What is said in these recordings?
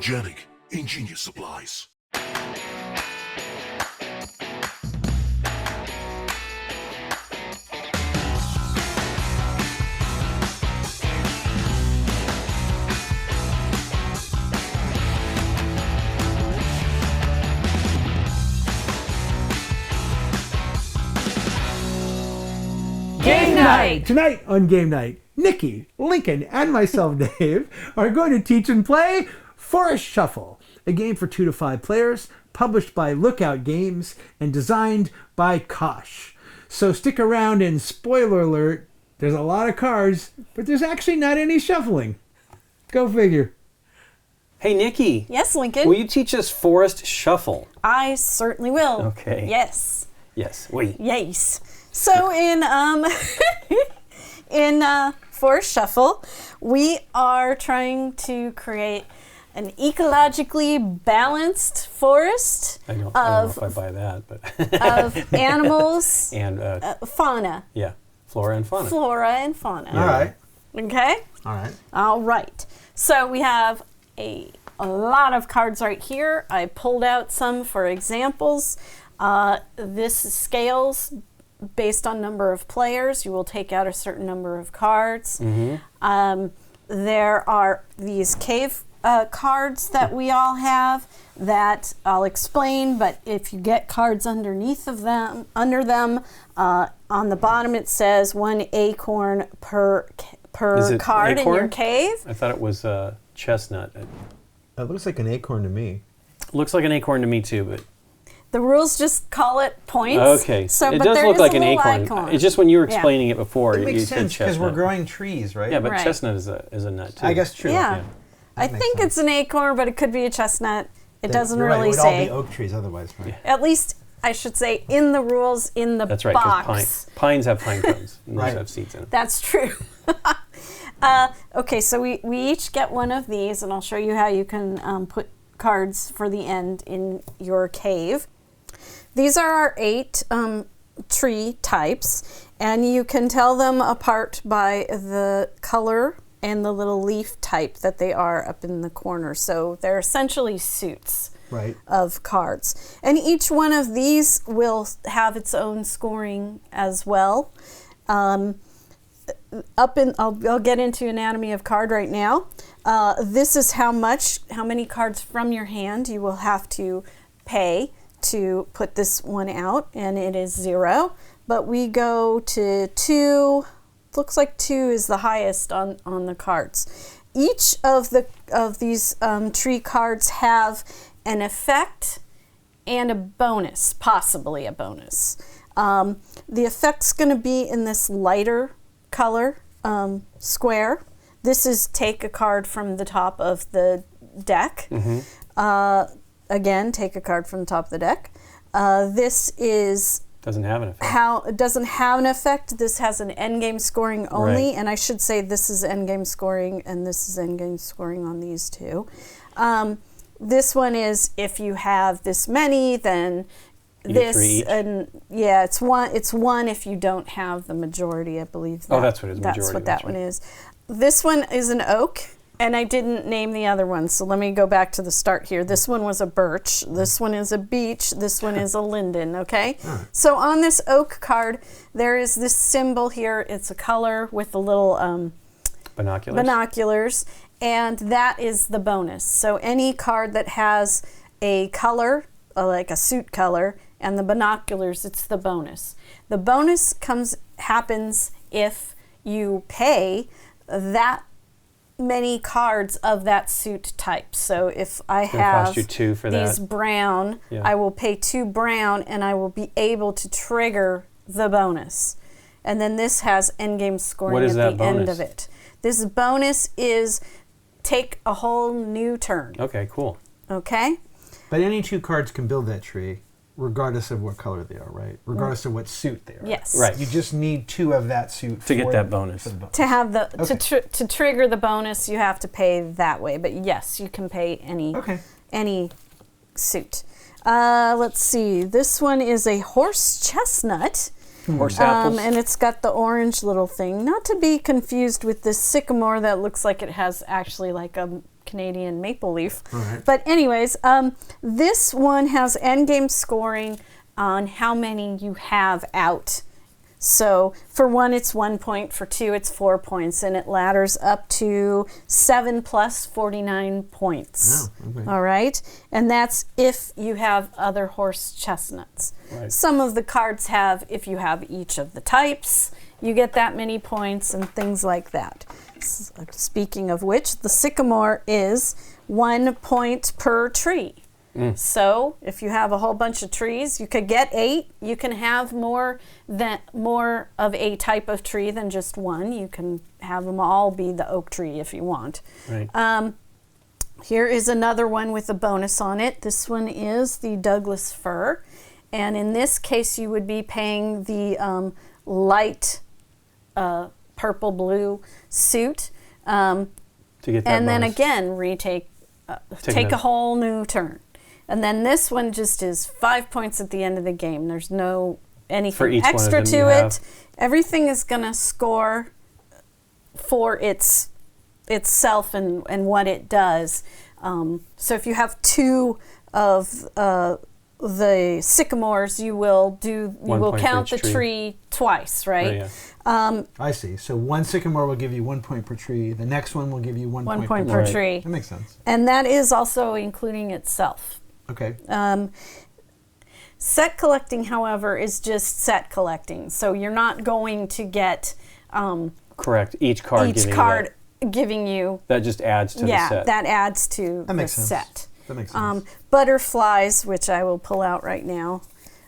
Gamegenic, ingenious supplies. Game night! Tonight on Game Night, Nikki, Lincoln, and myself, Dave, are going to teach and play Forest Shuffle, a game for 2 to 5 players, published by Lookout Games and designed by Kosch. So stick around and spoiler alert, there's a lot of cards, but there's actually not any shuffling. Go figure. Hey, Nikki. Yes, Lincoln? Will you teach us Forest Shuffle? I certainly will. Okay. Yes. Yes. Wait. Yes. So in Forest Shuffle, we are trying to create an ecologically balanced forest I don't know if I buy that, but of animals and fauna. yeah, flora and fauna. Flora and fauna. All right. Okay? All right. All right. So we have a lot of cards right here. I pulled out some for examples. This scales based on number of players. You will take out a certain number of cards. Mm-hmm. There are these cave cards that we all have that I'll explain, but if you get cards under them, on the bottom it says 1 acorn per card acorn? in your cave. I thought it was chestnut. That looks like an acorn to me. Looks like an acorn to me too, but The rules just call it points. okay. So, it but does there look is like a an little acorn. icon. It's just when you were Yeah. explaining it before, It you makes said sense because chestnut. we're growing trees, right? Yeah, but Right. chestnut is a nut too. I guess true. Yeah. I makes think sense. it's an acorn, but it could be a chestnut. It doesn't You're right, really it would say. all be oak trees otherwise, right? At least I should say in the rules in the That's right, because box. pines have pine cones, and those Right. have seeds in them. That's true. Okay, so we each get one of these, and I'll show you how you can put cards for the end in your cave. These are our 8 tree types, and you can tell them apart by the color and the little leaf type that they are up in the corner. So they're essentially suits Right. of cards. And each one of these will have its own scoring as well. I'll get into anatomy of card right now. This is how many cards from your hand you will have to pay to put this one out, and it is 0. But we go to 2. Looks like 2 is the highest on the cards. Each of these tree cards have an effect and a bonus, possibly a bonus. The effect's going to be in this lighter color square. This is take a card from the top of the deck. Mm-hmm. Again, take a card from the top of the deck. This is Doesn't have an effect. how it doesn't have an effect. This has an endgame scoring only, Right. and I should say this is endgame scoring and this is endgame scoring on these two. This one is if you have this many, then You get this 3 each? and yeah, it's one. It's 1 if you don't have the majority. I believe. Oh, that's what it is, That's majority, what that that's one right. is. This one is an oak. And I didn't name the other ones, so let me go back to the start here. This one was a birch, this one is a beech, this one is a linden, okay? So on this oak card, there is this symbol here. It's a color with the little binoculars, and that is the bonus. So any card that has a color, like a suit color, and the binoculars, it's the bonus. The bonus happens if you pay that many cards of that suit type. So if I gonna have cost you 2 for these that. brown, Yeah. I will pay 2 brown and I will be able to trigger the bonus. And then this has endgame scoring What is at that the end bonus? of it. This bonus is take a whole new turn. Okay, cool. Okay? But any 2 cards can build that tree, regardless of what color they are, right? Regardless of what suit they are. Yes. Right. You just need 2 of that suit To get for that the- bonus. for the bonus. To have the Okay. to trigger the bonus, you have to pay that way. But yes, you can pay any suit. Let's see. This one is a horse chestnut. Horse apples. And it's got the orange little thing. Not to be confused with this sycamore that looks like it has actually like a Canadian maple leaf. Right. But anyways, this one has endgame scoring on how many you have out. So for 1, it's 1 point. For 2, it's 4 points. And it ladders up to 7 plus 49 points. Oh, okay. All right? And that's if you have other horse chestnuts. Right. Some of the cards have, if you have each of the types, you get that many points and things like that. Speaking of which, the sycamore is 1 point per tree. So if you have a whole bunch of trees, you could get 8. You can have more of a type of tree than just one. You can have them all be the oak tree if you want. Right. Here is another one with a bonus on it. This one is the Douglas fir. And in this case, you would be paying the light purple blue suit. To get that And then bonus. again, take a whole new turn. And then this one just is 5 points at the end of the game. There's no For anything each one of extra them to you it. have. Everything is going to score for itself and what it does. So if you have 2 of the sycamores, you will 1 point for count the each tree. tree twice, right? Oh, yeah. I see. So one sycamore will give you 1 point per tree. The next one will give you 1 1 point point per per Right. tree. That makes sense. And that is also including itself. Okay. Set collecting, however, is just set collecting. So you're not going to get Correct. Each card each giving you card giving you, that just adds to the set. that adds to That the makes sense. set. That makes sense. Butterflies, which I will pull out right now,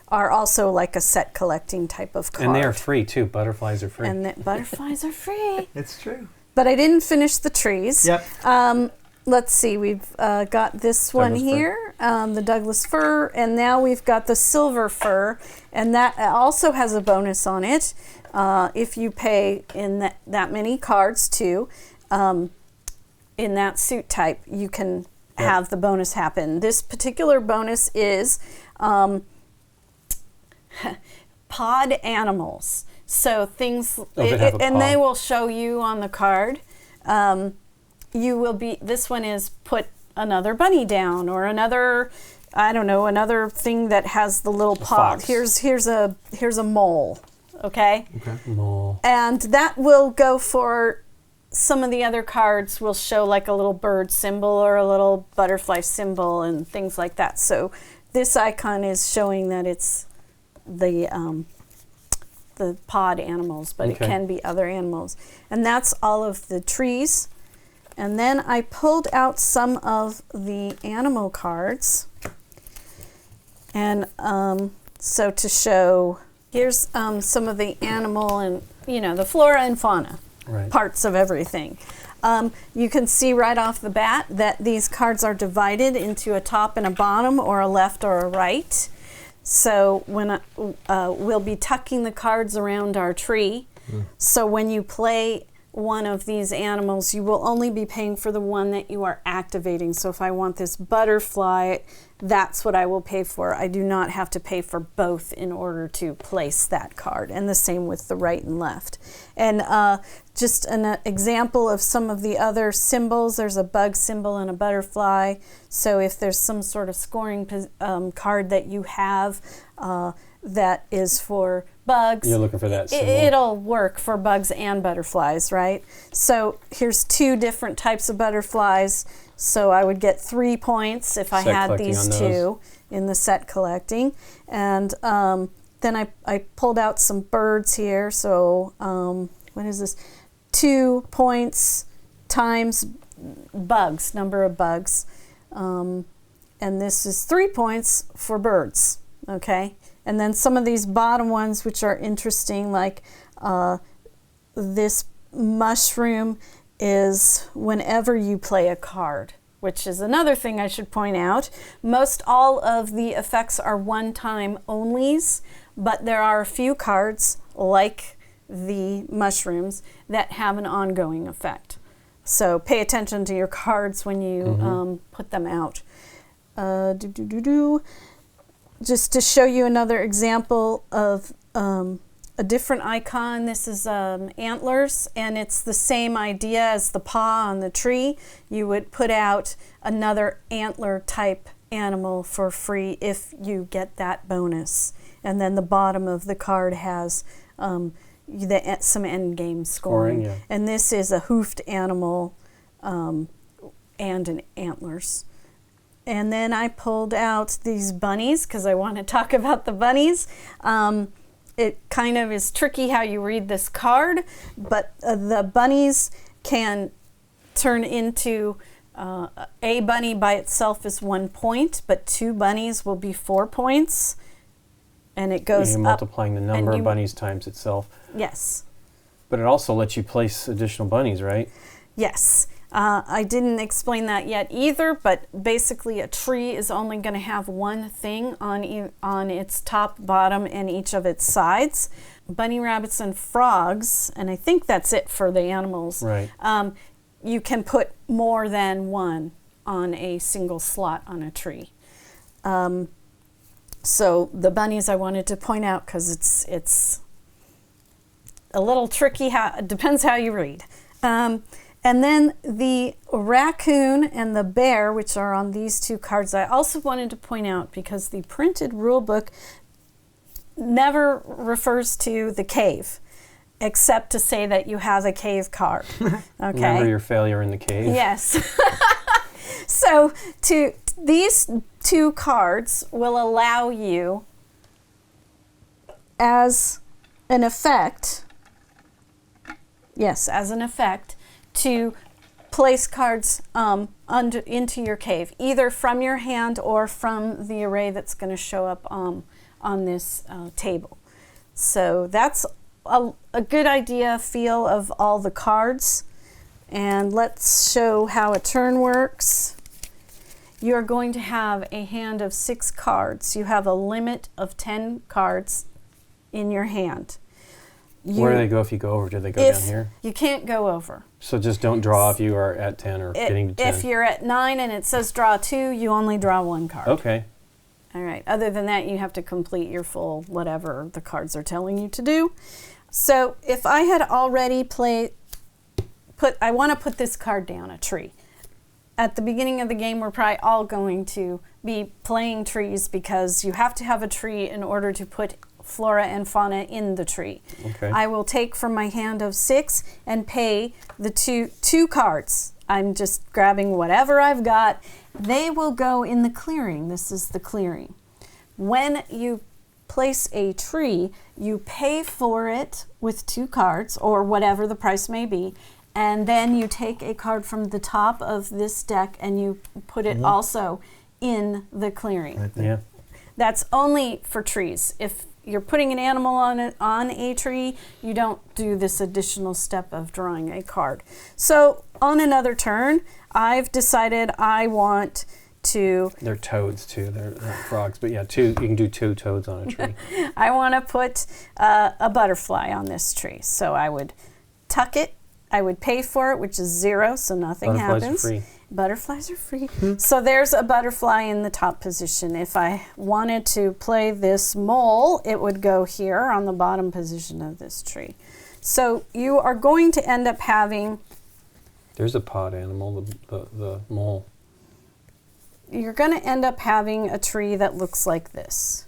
are also like a set collecting type of card. And they are free too. Butterflies are free. And butterflies are free. It's true. But I didn't finish the trees. Yep. Let's see, we've got this one Douglas fir. here, the Douglas fir, and now we've got the silver fir, and that also has a bonus on it. If you pay in that many cards too, in that suit type, you can have the bonus happen. This particular bonus is pod animals. So things, that have a and paw. they will show you on the card. You will be, this one is put another bunny down, or another, I don't know, another thing that has the little paw. fox. Here's a mole, okay? Mole. And that will go for, some of the other cards will show like a little bird symbol or a little butterfly symbol and things like that. So this icon is showing that it's the pod animals, but it Okay. can be other animals. And that's all of the trees. And then I pulled out some of the animal cards. And so to show, here's some of the animal and, the flora and fauna Right. parts of everything. You can see right off the bat that these cards are divided into a top and a bottom, or a left or a right. So when we'll be tucking the cards around our tree. So when you play one of these animals, you will only be paying for the one that you are activating. So if I want this butterfly, that's what I will pay for. I do not have to pay for both in order to place that card. And the same with the right and left. And just an example of some of the other symbols, there's a bug symbol and a butterfly. So if there's some sort of scoring card that you have that is for bugs, You're looking for that symbol. it'll work for bugs and butterflies, right? So here's 2 different types of butterflies. So I would get 3 points if I Set had collecting these on those. 2 in the set collecting. And then I pulled out some birds here. So what is this? 2 points times bugs, number of bugs. And this is 3 points for birds, okay? And then some of these bottom ones, which are interesting, like this mushroom is whenever you play a card, which is another thing I should point out. Most all of the effects are one-time onlys, but there are a few cards, like the mushrooms, that have an ongoing effect. So pay attention to your cards when you put them out. Just to show you another example of a different icon. This is antlers, and it's the same idea as the paw on the tree. You would put out another antler type animal for free if you get that bonus. And then the bottom of the card has some end game scoring. Yeah. And this is a hoofed animal and an antlers. And then I pulled out these bunnies because I want to talk about the bunnies. It kind of is tricky how you read this card, but the bunnies can turn into a bunny by itself is 1 point, but 2 bunnies will be 4 points. And it goes You're up. multiplying the number of bunnies times itself. Yes. But it also lets you place additional bunnies, right? Yes. I didn't explain that yet either, but basically a tree is only going to have one thing on its top, bottom, and each of its sides. Bunny, rabbits, and frogs, and I think that's it for the animals. Right. You can put more than one on a single slot on a tree. So the bunnies I wanted to point out because it's a little tricky. It depends how you read. And then the raccoon and the bear, which are on these 2 cards, I also wanted to point out because the printed rule book never refers to the cave, except to say that you have a cave card. Okay. Remember your failure in the cave? Yes. So these 2 cards will allow you, as an effect, to place cards into your cave, either from your hand or from the array that's going to show up on this table. So that's a good feel of all the cards. And let's show how a turn works. You're going to have a hand of 6 cards. You have a limit of 10 cards in your hand. Where do they go if you go over? Do they go down here? You can't go over. So just don't draw if you are at 10 or getting to 10. If you're at 9 and it says draw 2, you only draw 1 card. Okay. All right. Other than that, you have to complete your full whatever the cards are telling you to do. So if I had already I want to put this card down a tree. At the beginning of the game, we're probably all going to be playing trees because you have to have a tree in order to put flora and fauna in the tree. Okay. I will take from my hand of 6 and pay the two cards. I'm just grabbing whatever I've got. They will go in the clearing. This is the clearing. When you place a tree, you pay for it with 2 cards or whatever the price may be, and then you take a card from the top of this deck and you put it also in the clearing. Right there. Yeah. That's only for trees. If you're putting an animal on a tree, you don't do this additional step of drawing a card. So on another turn, I've decided I want to... They're toads too. They're not frogs, but yeah, you can do 2 toads on a tree. I want to put a butterfly on this tree. So I would tuck it. I would pay for it, which is 0, so nothing happens. Butterflies are free. So there's a butterfly in the top position. If I wanted to play this mole, it would go here on the bottom position of this tree. So you are going to end up having... There's a pod animal, the mole. You're going to end up having a tree that looks like this.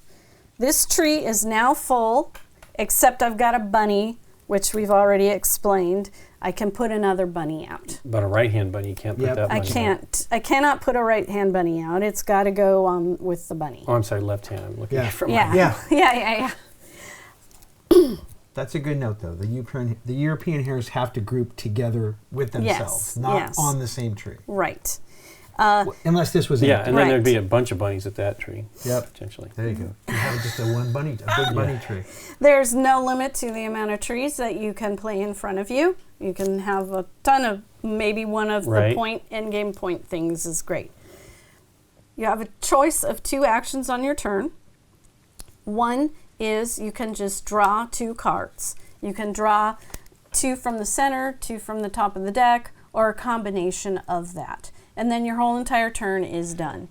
This tree is now full, except I've got a bunny, which we've already explained. I can put another bunny out. But a right-hand bunny, you can't put that bunny I can't. I cannot put a right-hand bunny out. It's got to go on with the bunny. Oh, I'm sorry, left-hand. I'm looking at it from Yeah. my... Yeah. Yeah. That's a good note, though. The European hares have to group together with themselves, not on the same tree. Right. Unless this was Yeah, empty. and then there'd be a bunch of bunnies at that tree. Yep. Potentially. There you go. You have just a big bunny tree. There's no limit to the amount of trees that you can play in front of you. You can have a ton of, maybe one of the end-game point things is great. You have a choice of 2 actions on your turn. One is you can just draw 2 cards. You can draw 2 from the center, 2 from the top of the deck, or a combination of that. And then your whole entire turn is done.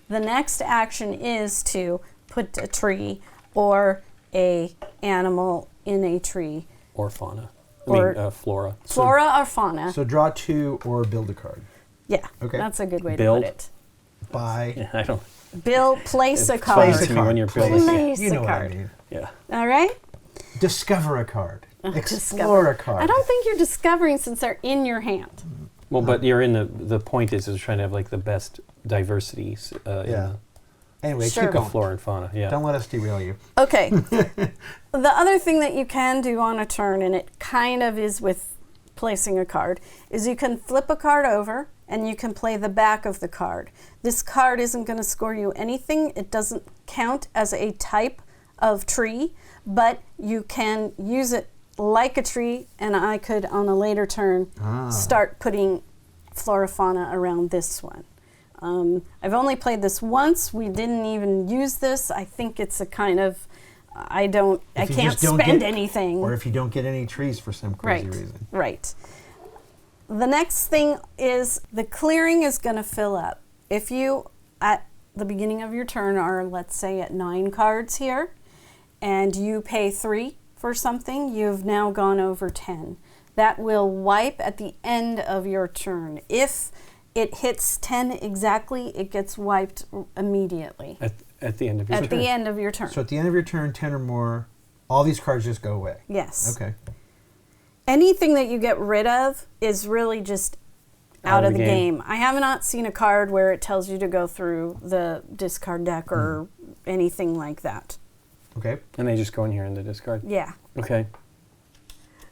The next action is to put a tree or a animal in a tree. Or fauna. Or Flora. Flora or fauna. So draw 2 or build a card. Yeah, Okay. that's a good way Build. to put it. Buy. Yeah, I don't. Place a card. Place a to me card. when you're building. Place You know a what I card. mean. Yeah. All right? Discover a card. Explore Discover. a card. I don't think you're discovering since they're in your hand. Well, but you're in the point is trying to have like the best diversity. Yeah. Anyway, Sure. keep In going. the flora and fauna. Yeah. Don't let us derail you. Okay. The other thing that you can do on a turn, and it kind of is with placing a card, is you can flip a card over and you can play the back of the card. This card isn't going to score you anything. It doesn't count as a type of tree, but you can use it like a tree, and I could, on a later turn, start putting flora fauna around this one. I've only played this once. We didn't even use this. I think it's a kind of, I can't spend anything. Or if you don't get any trees for some crazy Right, reason. right. The next thing is the clearing is going to fill up. If you, at the beginning of your turn, are, let's say, at 9 cards here, and you pay 3 for something, you've now gone over 10. That will wipe at the end of your turn. If it hits 10 exactly, it gets wiped immediately. At the end of your turn. At the end of your turn. So at the end of your turn, 10 or more, all these cards just go away. Yes. Okay. Anything that you get rid of is really just out of the game. I have not seen a card where it tells you to go through the discard deck or anything like that. Okay. And they just go in here in the discard. Yeah. Okay.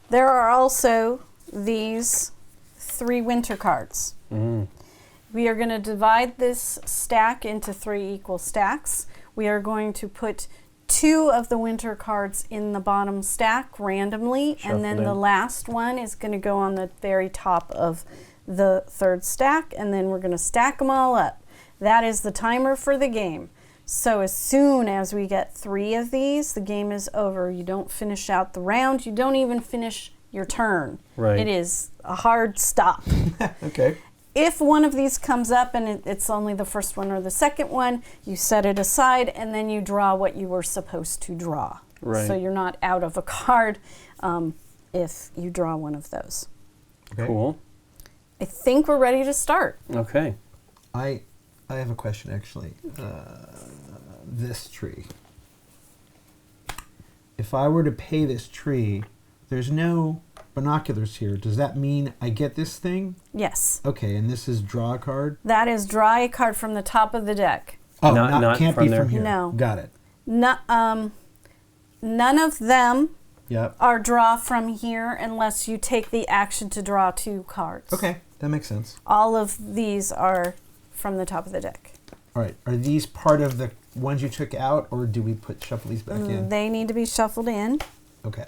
There are also these 3 winter cards. We are going to divide this stack into 3 equal stacks. We are going to put 2 of the winter cards in the bottom stack randomly, and then the last one is going to go on the very top of the 3rd stack, and then we're going to stack them all up. That is the timer for the game. So as soon as we get 3 of these, the game is over. You don't finish out the round. You don't even finish your turn. Right. It is a hard stop. Okay. If one of these comes up and it's only the first one or the second one, you set it aside and then you draw what you were supposed to draw. Right. So you're not out of a card if you draw one of those. Okay. Cool. I think we're ready to start. Okay. I have a question, actually. This tree. If I were to pay this tree, there's no binoculars here. Does that mean I get this thing? Yes. Okay, and this is draw a card? That is draw a card from the top of the deck. Oh, Not can't from be there? from here. No. Got it. None of them Yep. are draw from here unless you take the action to draw 2 cards. Okay, that makes sense. All of these are from the top of the deck. All right, are these part of the ones you took out, or do we shuffle these back in? They need to be shuffled in. Okay.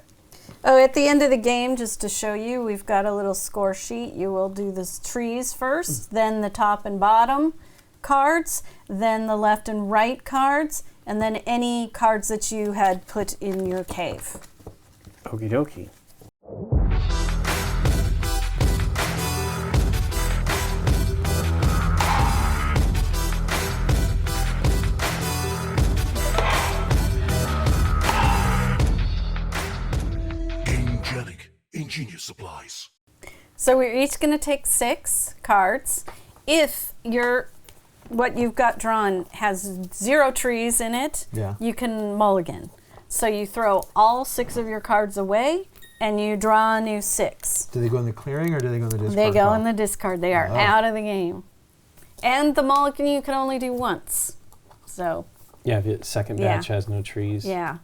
Oh, at the end of the game, just to show you, we've got a little score sheet. You will do the trees first, then the top and bottom cards, then the left and right cards, and then any cards that you had put in your cave. Okie dokie. Gamegenic. Ingenious supplies. So we're each going to take 6 cards. If what you've got drawn has 0 trees in it, Yeah. you can mulligan. So you throw all 6 of your cards away and you draw a new 6. Do they go in the clearing, or do they go in the discard They go pile? in the discard. They are Oh. out of the game. And the mulligan you can only do once. So, Yeah, if the second Yeah. batch has no trees, yeah,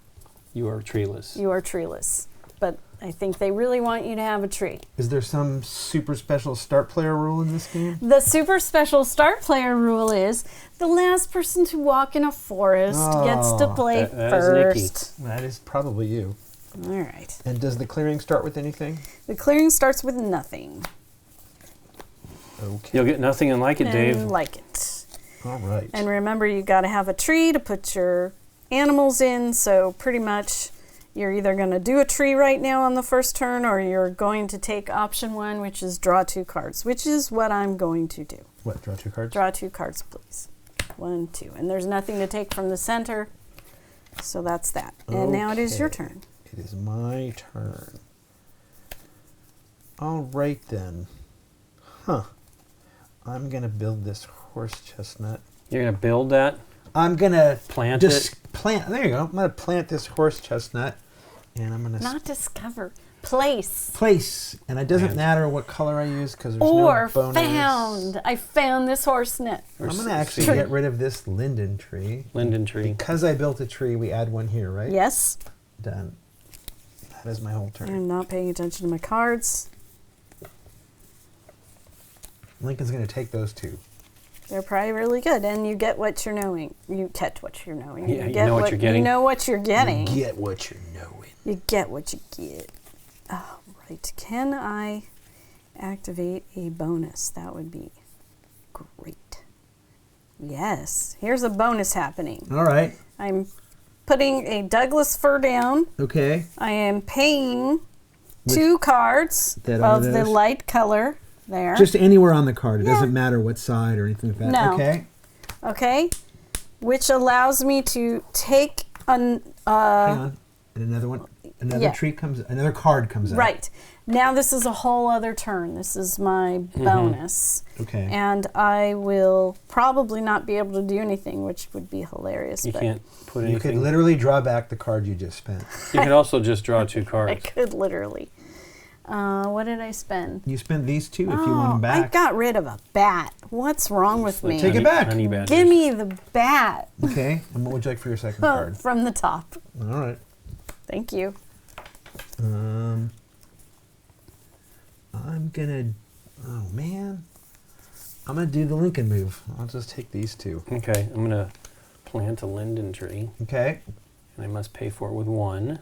you are treeless. you are treeless. But I think they really want you to have a tree. Is there some super special start player rule in this game? The super special start player rule is the last person to walk in a forest gets to Oh, play that is Nikki. first. That is probably you. All right. And does the clearing start with anything? The clearing starts with nothing. Okay. You'll get nothing and like it, Dave. And like it. All right. And remember, you got to have a tree to put your animals in. So pretty much you're either going to do a tree right now on the first turn, or you're going to take option 1, which is draw 2 cards, which is what I'm going to do. What, draw 2 cards? Draw 2 cards, please. 1, 2. And there's nothing to take from the center. So that's that. And now it is your Okay. turn. It is my turn. All right then. Huh. I'm going to build this horse chestnut. You're going to build that? I'm going to Plant it? There you go. I'm going to plant this horse chestnut. And I'm going to Not discover. Place. place. And it doesn't matter what color I use because there's Or no bonus. found. I found this horse net. I'm going to actually get rid of this linden tree. Linden tree. Because I built a tree, we add one here, right? Yes. Done. That is my whole turn. I'm not paying attention to my cards. Lincoln's going to take those two. They're probably really good, and you get what you're knowing. You catch what you're knowing. Yeah, you get know what you're getting. You know what you're getting. Get what you're knowing. You get what you get. Oh, right. Can I activate a bonus? That would be great. Yes. Here's a bonus happening. All right. I'm putting a Douglas fir down. Okay. I am paying 2 cards That are of the those? light color there. Just anywhere on the card. It Yeah. doesn't matter what side or anything like that. No. Okay. Okay. Which allows me to take Hang on. And another one. Another Yeah. Another card comes out. right. Now this is a whole other turn. This is my bonus. Okay. And I will probably not be able to do anything, which would be hilarious. You but can't put You could anything. literally draw back the card you just spent. You could also just draw 2 I cards. could literally. What did I spend? You spent these two if you want them I back. got rid of a bat. What's wrong with me? Take it back. Honey badgers. Give me the bat Okay. And what would you like for your second card? from the top. All right. Thank you. I'm gonna. Oh man. I'm gonna do the Lincoln move. I'll just take these two. Okay, I'm going to plant a linden tree, Okay. and I must pay for it with 1.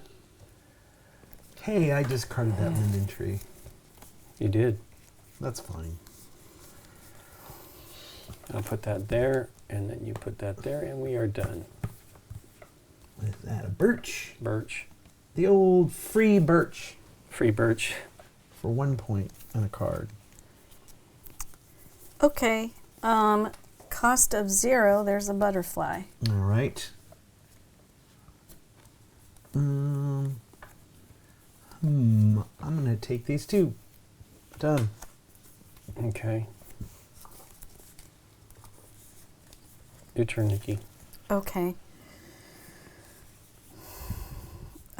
Hey, I discarded that linden tree. You did. That's fine. I'll put that there, and then you put that there, and we are done. What is that? A birch. Birch. The old free birch Free birch. for 1 point on a card. Okay. Cost of 0. There's a butterfly. All right. I'm gonna take these two. Done. Okay. Your turn, Nikki. Okay.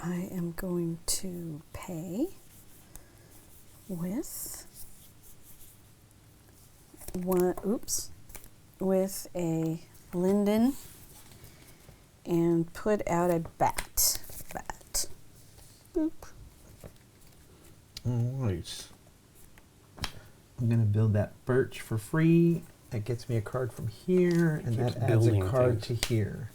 I am going to pay with with a linden and put out a bat. Boop. All right. I'm gonna build that birch for free. That gets me a card from here, and Keeps that adds a building card things. to here.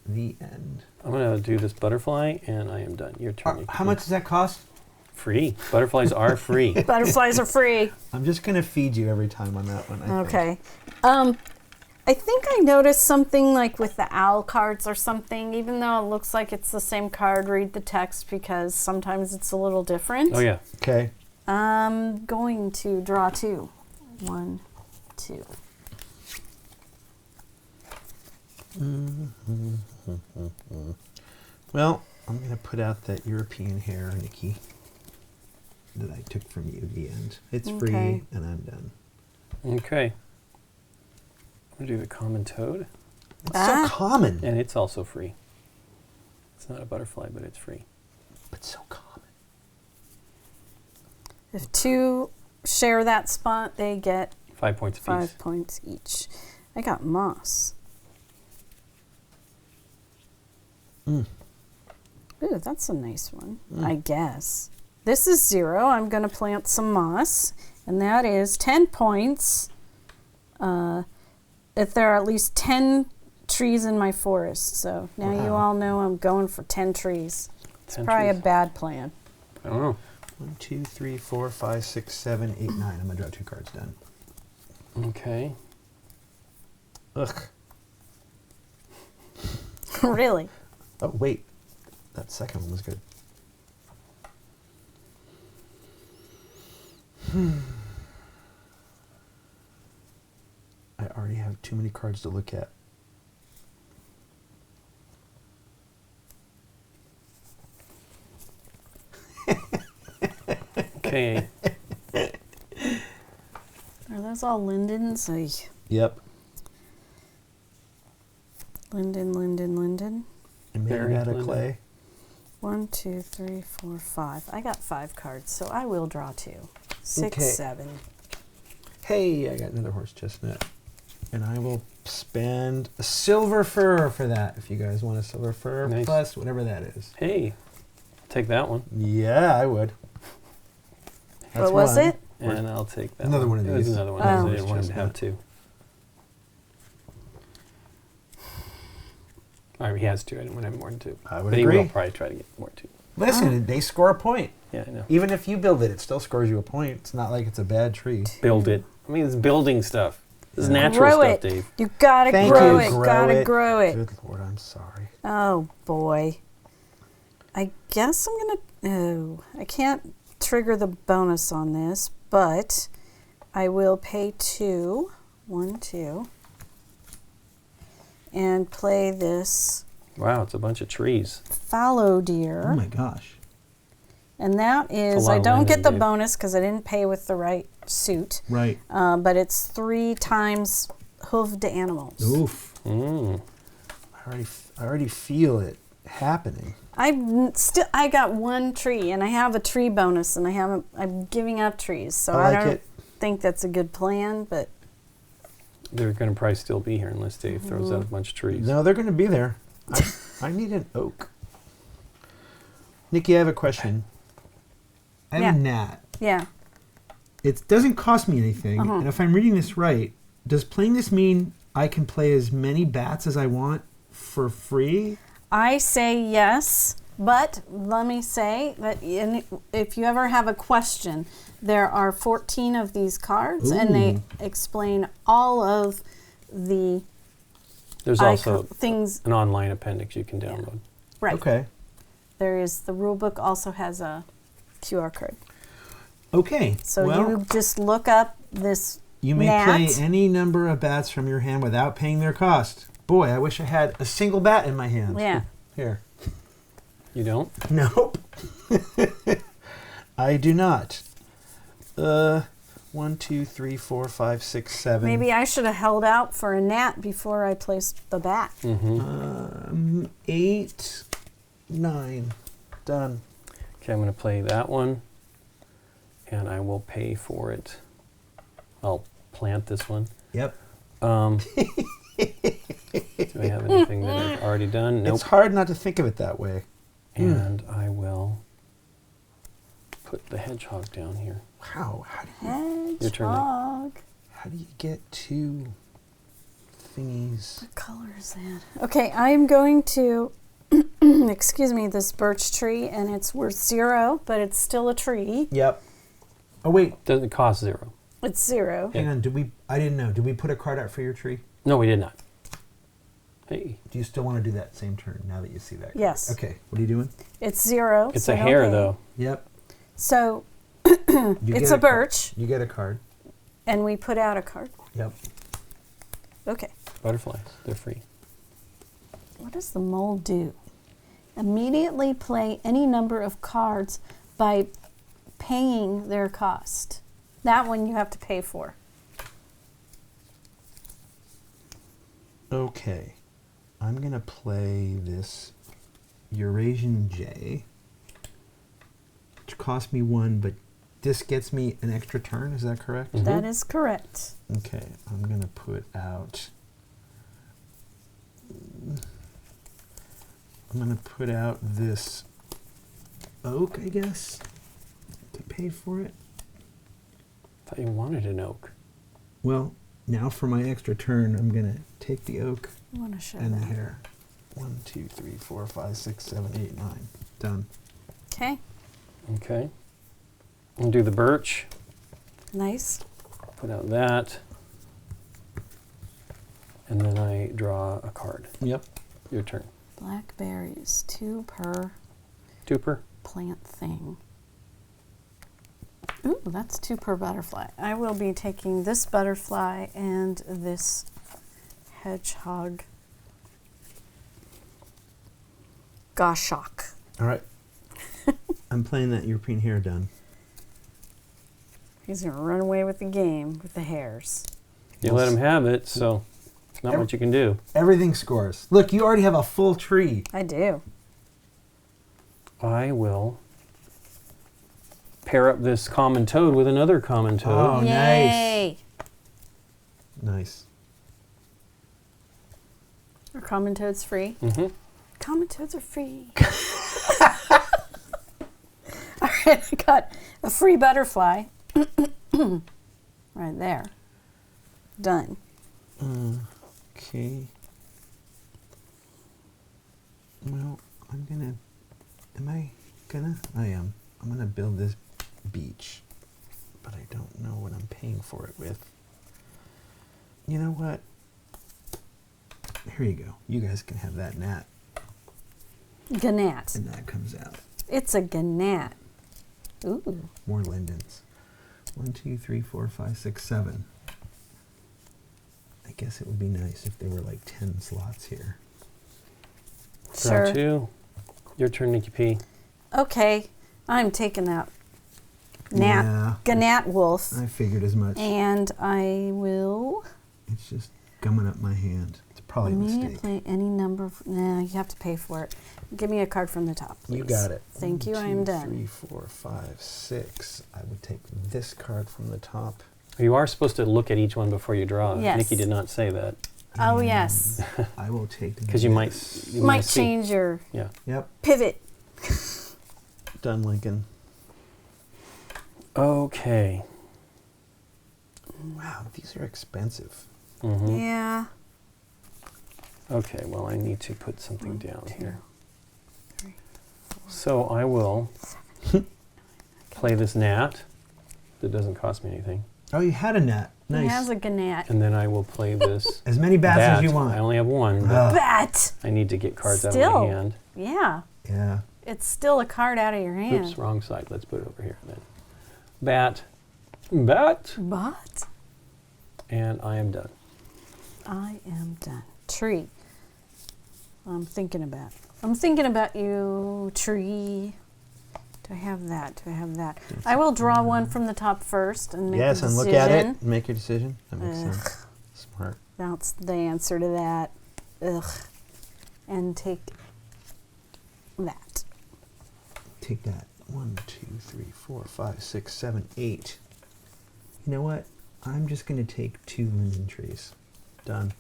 The end. I'm going to do this butterfly, and I am done. Your turn, Nikki. How much does that cost? Free. Butterflies are free. Butterflies are free. I'm just gonna feed you every time on that one. I think. Okay. I think I noticed something like with the owl cards or something, even though it looks like it's the same card, read the text because sometimes it's a little different. Oh, yeah. Okay. I'm going to draw 2. 1, 2. Well, I'm gonna put out that European hair, Nikki, that I took from you. The end. It's free, Okay. and I'm done. Okay. I'm going to do the common toad, It's so common, and it's also free. It's not a butterfly, but it's free. but so common. If 2 share that spot, they get 5 points apiece. 5 points each. I got moss. Ooh, that's a nice one, I guess. This is 0. I'm going to plant some moss, and that is 10 points if there are at least 10 trees in my forest. So now you all know I'm going for 10 trees. It's 10 probably trees. a bad plan. I don't know. 1, 2, 3, 4, 5, 6, 7, 8, 9. I'm gonna draw 2 cards. Done. Okay. Ugh. Really? Oh wait, that second one was good. I already have too many cards to look at. Okay. Are those all lindens? Ay. Yep. Linden, linden, linden. And maybe Very out of Linden. clay. 1, 2, 3, 4, 5. I got 5 cards, so I will draw 2. 6, Okay. 7. Hey, I got another horse chestnut. And I will spend a silver fur for that. If you guys want a silver fur Nice. plus whatever that is. Hey, take that one. Yeah, I would. What was one. it? And I'll take that Another one of It was these. another one. Oh. I didn't want him to have Chestnut. 2. All right, he has 2. I didn't want him more than 2. I would but he agree. will probably try to get more 2. Listen, they score a point. Yeah, I know. Even if you build it, it still scores you a point. It's not like it's a bad tree. Build it. I mean, it's building stuff. This is Yeah. natural Grow stuff, it. Dave. You gotta Thank grow you. it. Grow Gotta it. grow it. Good Lord, I'm sorry. Oh boy. I guess I'm gonna. Oh, I can't trigger the bonus on this, but I will pay 2. 1, 2. And play this Wow, it's a bunch of trees. fallow deer. Oh my gosh. And that is, lot I of don't get linden, the Dave. bonus because I didn't pay with the right suit. Right. But it's 3 times hoofed animals. Oof. Mm. I already feel it happening. I got 1 tree, and I have a tree bonus, and I'm giving up trees, so I I like don't it. think that's a good plan. But They're going to probably still be here unless Dave throws out a bunch of trees. No, they're going to be there. I need an oak. Nikki, I have a question. I have a gnat. yeah, It doesn't cost me anything. Uh-huh. And if I'm reading this right, does playing this mean I can play as many bats as I want for free? I say yes. But let me say that if you ever have a question, there are 14 of these cards, and they Ooh. explain all of the There's also things. an online appendix you can download. Right. Okay. There is the rule book also has a QR code. Okay. So well, you just look up this you may gnat. play any number of bats from your hand without paying their cost. Boy, I wish I had a single bat in my hand. Yeah. Here. You don't? Nope. I do not. 1, 2, 3, 4, 5, 6, 7. Maybe I should have held out for a gnat before I placed the bat. 8, 9. Done. Okay, I'm going to play that one, and I will pay for it. I'll plant this one. Yep. Do I have anything that I've already done? Nope. It's hard not to think of it that way. And I will put the hedgehog down here. Wow. How Your turn, Nick. Hedgehog. do you get 2 thingies? What color is that? Okay, I'm going to, excuse me, this birch tree, and it's worth 0, but it's still a tree. Yep. Oh wait, Doesn't cost 0. It's 0. hang on. I didn't know. Did we put a card out for your tree? No, we did not. Hey, Do you still want to do that same turn now that you see that card? Yes. Okay. What are you doing? It's 0. it's so a don't hair pay. though. Yep. So You it's get a birch, You get a card. and we put out a card. Yep. Okay. Butterflies, they're free. What does the mole do? Immediately play any number of cards by paying their cost. That one you have to pay for. Okay. I'm going to play this Eurasian Jay, which cost me 1, but this gets me an extra turn. Is that correct? That is correct. Okay. I'm going to put out... this oak, I guess, to pay for it. I thought you wanted an oak. Well, now for my extra turn, I'm going to take the oak I want to show and the that. hair. 1, 2, 3, 4, 5, 6, 7, 8, 9. Done. Okay. Okay. I'll do the birch. Nice. Put out that. And then I draw a card. Yep. Your turn. Blackberries, 2 per 2 per. plant thing. Ooh, that's 2 per butterfly. I will be taking this butterfly and this hedgehog. Goshawk. All right. I'm playing that European hair done. He's gonna run away with the game with the hares. You let him have it, so not much you can do. Everything scores. Look, you already have a full tree. I do. I will pair up this common toad with another common toad. Oh, Yay! Nice. Are common toads free? Mm-hmm. Common toads are free. All right, I got a free butterfly. Right there. Done. Okay. Well, I'm gonna. Am I gonna? I am. I'm gonna build this beach, but I don't know what I'm paying for it with. You know what? Here you go. You guys can have that gnat, Gnat. and that comes out. It's a gnat. Ooh. More lindens. 1, 2, 3, 4, 5, 6, 7. I guess it would be nice if there were like 10 slots here. Sure. Round 2. Your turn, Nikki P. Okay, I'm taking that gnat, gnat wolf, I figured as much. and I will It's just gumming up my hand. It's probably a mistake. play any number of. Nah, you have to pay for it. Give me a card from the top, please. You got it. Thank you. 1, I am 2, done. 3, 4, 5, 6. I would take this card from the top. You are supposed to look at each one before you draw. Yes. Nikki did not say that. Oh yes, I will take Because you might, this. you might see. change your Yeah. Yep. pivot. Done, Lincoln. Okay. Wow, these are expensive. Mm-hmm. Yeah. Okay, well, I need to put something 1, down 2, here. 3, 4. So I will play this gnat. That doesn't cost me anything. Oh, you had a net. Nice. He has a gnat. And then I will play this As many bats bat. as you want. I only have one, but Ah. Bat. I need to get cards out of Still. my hand. Yeah, Yeah. it's still a card out of your hand. Oops, wrong side. Let's put it over here then. Bat. Bat. But And I am done. I am done. Tree. I'm thinking about you, tree. Do I have that? Do I have that? I will draw one from the top first and make Yes, a and decision. look at it and make your decision. That makes Ugh. sense. Smart. That's the answer to that. Ugh. And take that. Take that. 1, 2, 3, 4, 5, 6, 7, 8. You know what? I'm just going to take 2 linden trees. Done.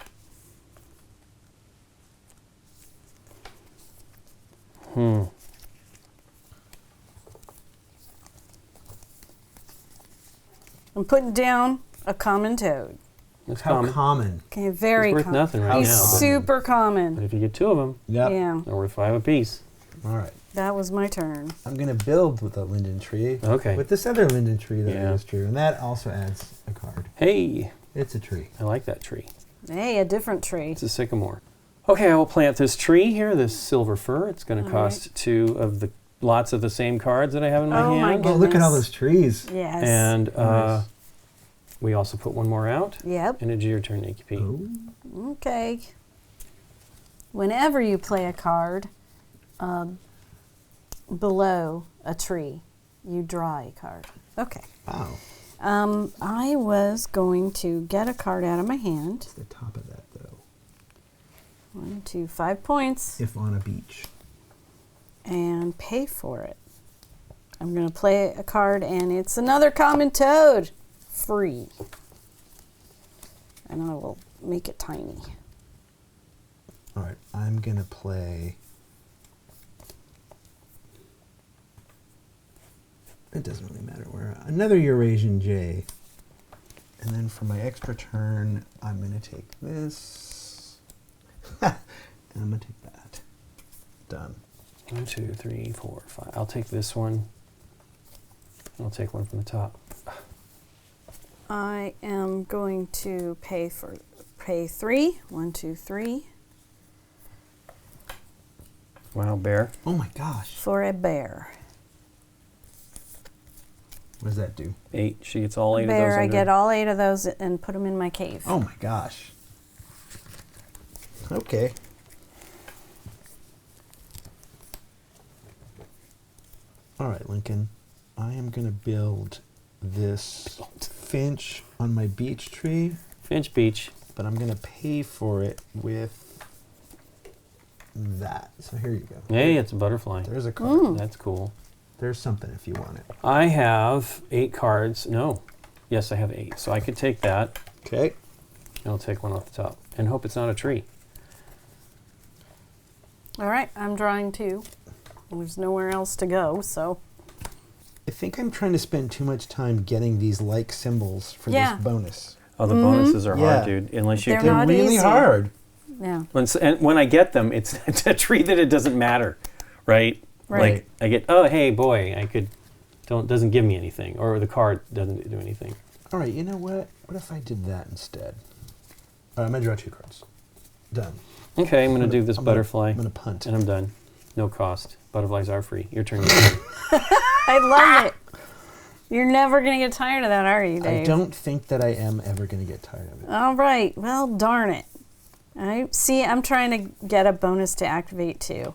I'm putting down a common toad. That's How common. common. Okay, very It's worth common. nothing right He's now, but- super But common. if you get 2 of them, Yep. Yeah, they're worth 5 apiece. All right. that was my turn. I'm going to build with a linden tree. Okay. With this other linden tree that Yeah. is true. And that also adds a card. Hey, It's a tree. I like that tree. Hey, a different tree. It's a sycamore. Okay, I will plant this tree here, this silver fir. It's going to All cost 2 of the lots of the same cards that I have in my Oh my hand. God. Oh, look at all Goodness. those trees. Yes. And Nice. we also put one more out. Yep. And it's your turn, Nikki P. Oh. Okay. Whenever you play a card below a tree, you draw a card. Okay. Wow. I was going to get a card out of my hand. The top of that, though. 1, 2, 5 points. If on a beach. And pay for it. I'm going to play a card, and it's another common toad. Free. And I will make it tiny. All right. I'm going to play... It doesn't really matter where. Another Eurasian Jay. And then for my extra turn, I'm going to take this. And I'm going to take that. Done. 1, 2, 3, 4, 5. I'll take this one. I'll take one from the top. I am going to pay 3. 1, 2, 3 Wow, bear. Oh my gosh. for a bear. What does that do? 8. She gets all 8 of those. Bear, I under- get all 8 of those and put them in my cave. Oh my gosh. Okay. All right, Lincoln. I am going to build this finch on my beech tree, Finch Beach. but I'm going to pay for it with that. So here you go. Hey, it's a butterfly. There's a card. That's cool. There's something if you want it. I have 8 cards. No. Yes, I have 8. So I could take that. Okay. And I'll take one off the top and hope it's not a tree. All right, I'm drawing 2. There's nowhere else to go, so. I think I'm trying to spend too much time getting these like symbols for Yeah. this bonus. Oh, the bonuses are Yeah. hard, dude. Unless you They're can. not really easy. hard. Yeah. And when I get them, it's a tree that it doesn't matter, right? Right. Like I get, oh hey boy, I could, doesn't give me anything, or the card doesn't do anything. All right, you know what? What if I did that instead? All right, I'm going to draw 2 cards. Done. Okay, I'm gonna do this I'm gonna- butterfly, I'm going to punt. and I'm done. No cost. Butterflies are free. Your turn. I love it. You're never going to get tired of that, are you, Dave? I don't think that I am ever going to get tired of it. All right. Well, darn it. I see. I'm trying to get a bonus to activate too,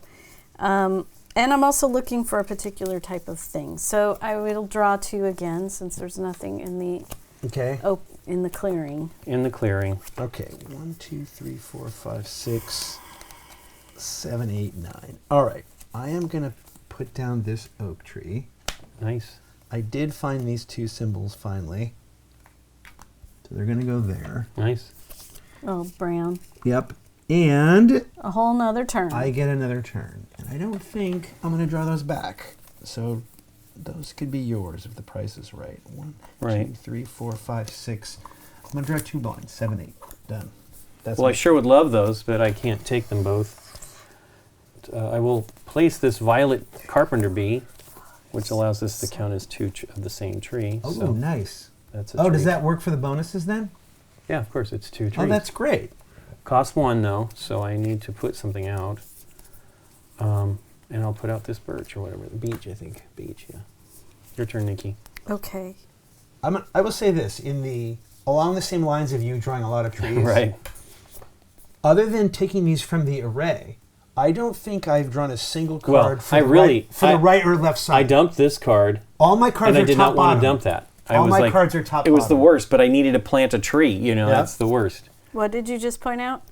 and I'm also looking for a particular type of thing. So I will draw 2 again, since there's nothing in the Okay. in the clearing. In the clearing. Okay. 1, 2, 3, 4, 5, 6, 7, 8, 9. All right. I am going to put down this oak tree. Nice. I did find these 2 symbols finally. So they're going to go there. Nice. Oh, brown. Yep. And A whole nother turn. I get another turn. And I don't think I'm going to draw those back. So those could be yours if the price is right. 1, Right. 2, 3, 4, 5, 6. I'm going to draw 2 blinds. 7, 8. Done. That's Well, I my- sure would love those, but I can't take them both. I will place this violet carpenter bee, which allows this to count as 2 of the same tree. Oh, so nice. that's a Oh, tree. does that work for the bonuses then? Yeah, of course, it's 2 trees. Oh, that's great. Cost 1 though, so I need to put something out. And I'll put out this birch or whatever. The beech, I think. Beech, yeah. Your turn, Nikki. Okay. I will say this along the same lines of you drawing a lot of trees. Right. Other than taking these from the array, I don't think I've drawn a single Well, card for, I the, really- right, for the right or left side. I dumped this card, All my cards and are I did top not want bottom. to dump that. I All was my like, cards are top It was the bottom. worst, but I needed to plant a tree. You know, Yeah. that's the worst. What did you just point out?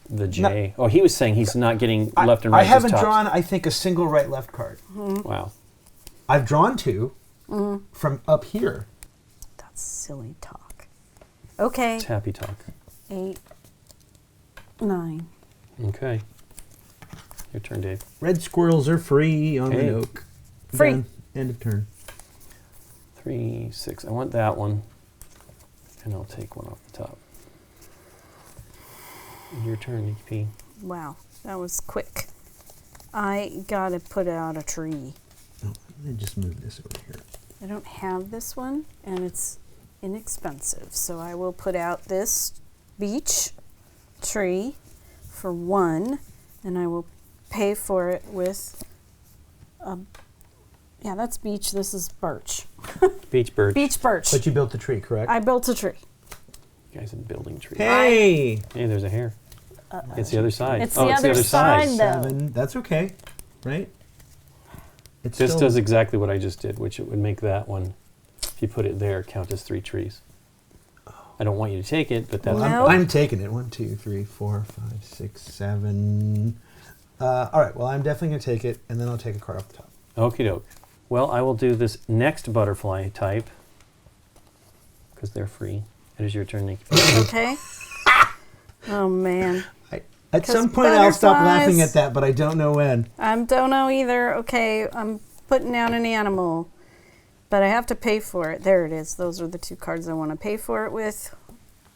The J. Oh, he was saying he's not getting left and right. I haven't just tops. drawn, I think, a single right-left card. Wow. I've drawn 2 from up here. That's silly talk. Okay. It's happy talk. 8, 9. Okay. Your turn, Dave. Red squirrels are free on Hey. the oak. Free. Done. End of turn. 3, 6. I want that one. And I'll take one off the top. Your turn, Nikki P. Wow, that was quick. I gotta put out a tree. Oh, let me just move this over here. I don't have this one, and it's inexpensive, so I will put out this beech tree for 1, and I will pay for it with yeah, that's beech. This is birch. Beech birch. Beech birch. But you built the tree, correct? I built a tree. You guys are building trees. Hey! Hey, there's a hair. It's the other side. It's oh, the it's other the other side, side. though. 7. That's okay, right? It's This still- does exactly what I just did, which it would make that one, if you put it there, count as 3 trees. I don't want you to take it, but that's Well, No. I'm taking it. 1, 2, 3, 4, 5, 6, 7. All right. Well, I'm definitely going to take it, and then I'll take a card off the top. okie doke. Well, I will do this next butterfly type because they're free. It is your turn, Nikki. Okay. Oh man, At 'Cause some point, I'll stop laughing butterflies- at that, but I don't know when. I don't know either. Okay, I'm putting down an animal, but I have to pay for it. There it is. Those are the 2 cards I want to pay for it with.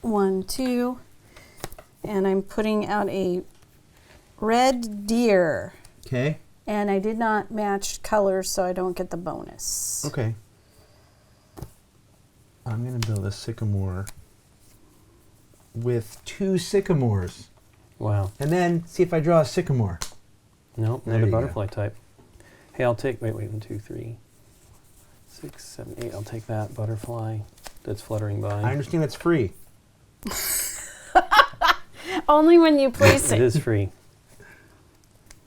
1, 2, and I'm putting out a red deer. Okay. And I did not match colors, so I don't get the bonus. Okay. I'm going to build a sycamore with 2 sycamores, Wow. and then see if I draw a sycamore. No, There not a you go. butterfly type. Hey, I'll take, wait, 1, 2, 3, 6, 7, 8. I'll take that butterfly that's fluttering by. I understand it's free. Only when you place It it. is free.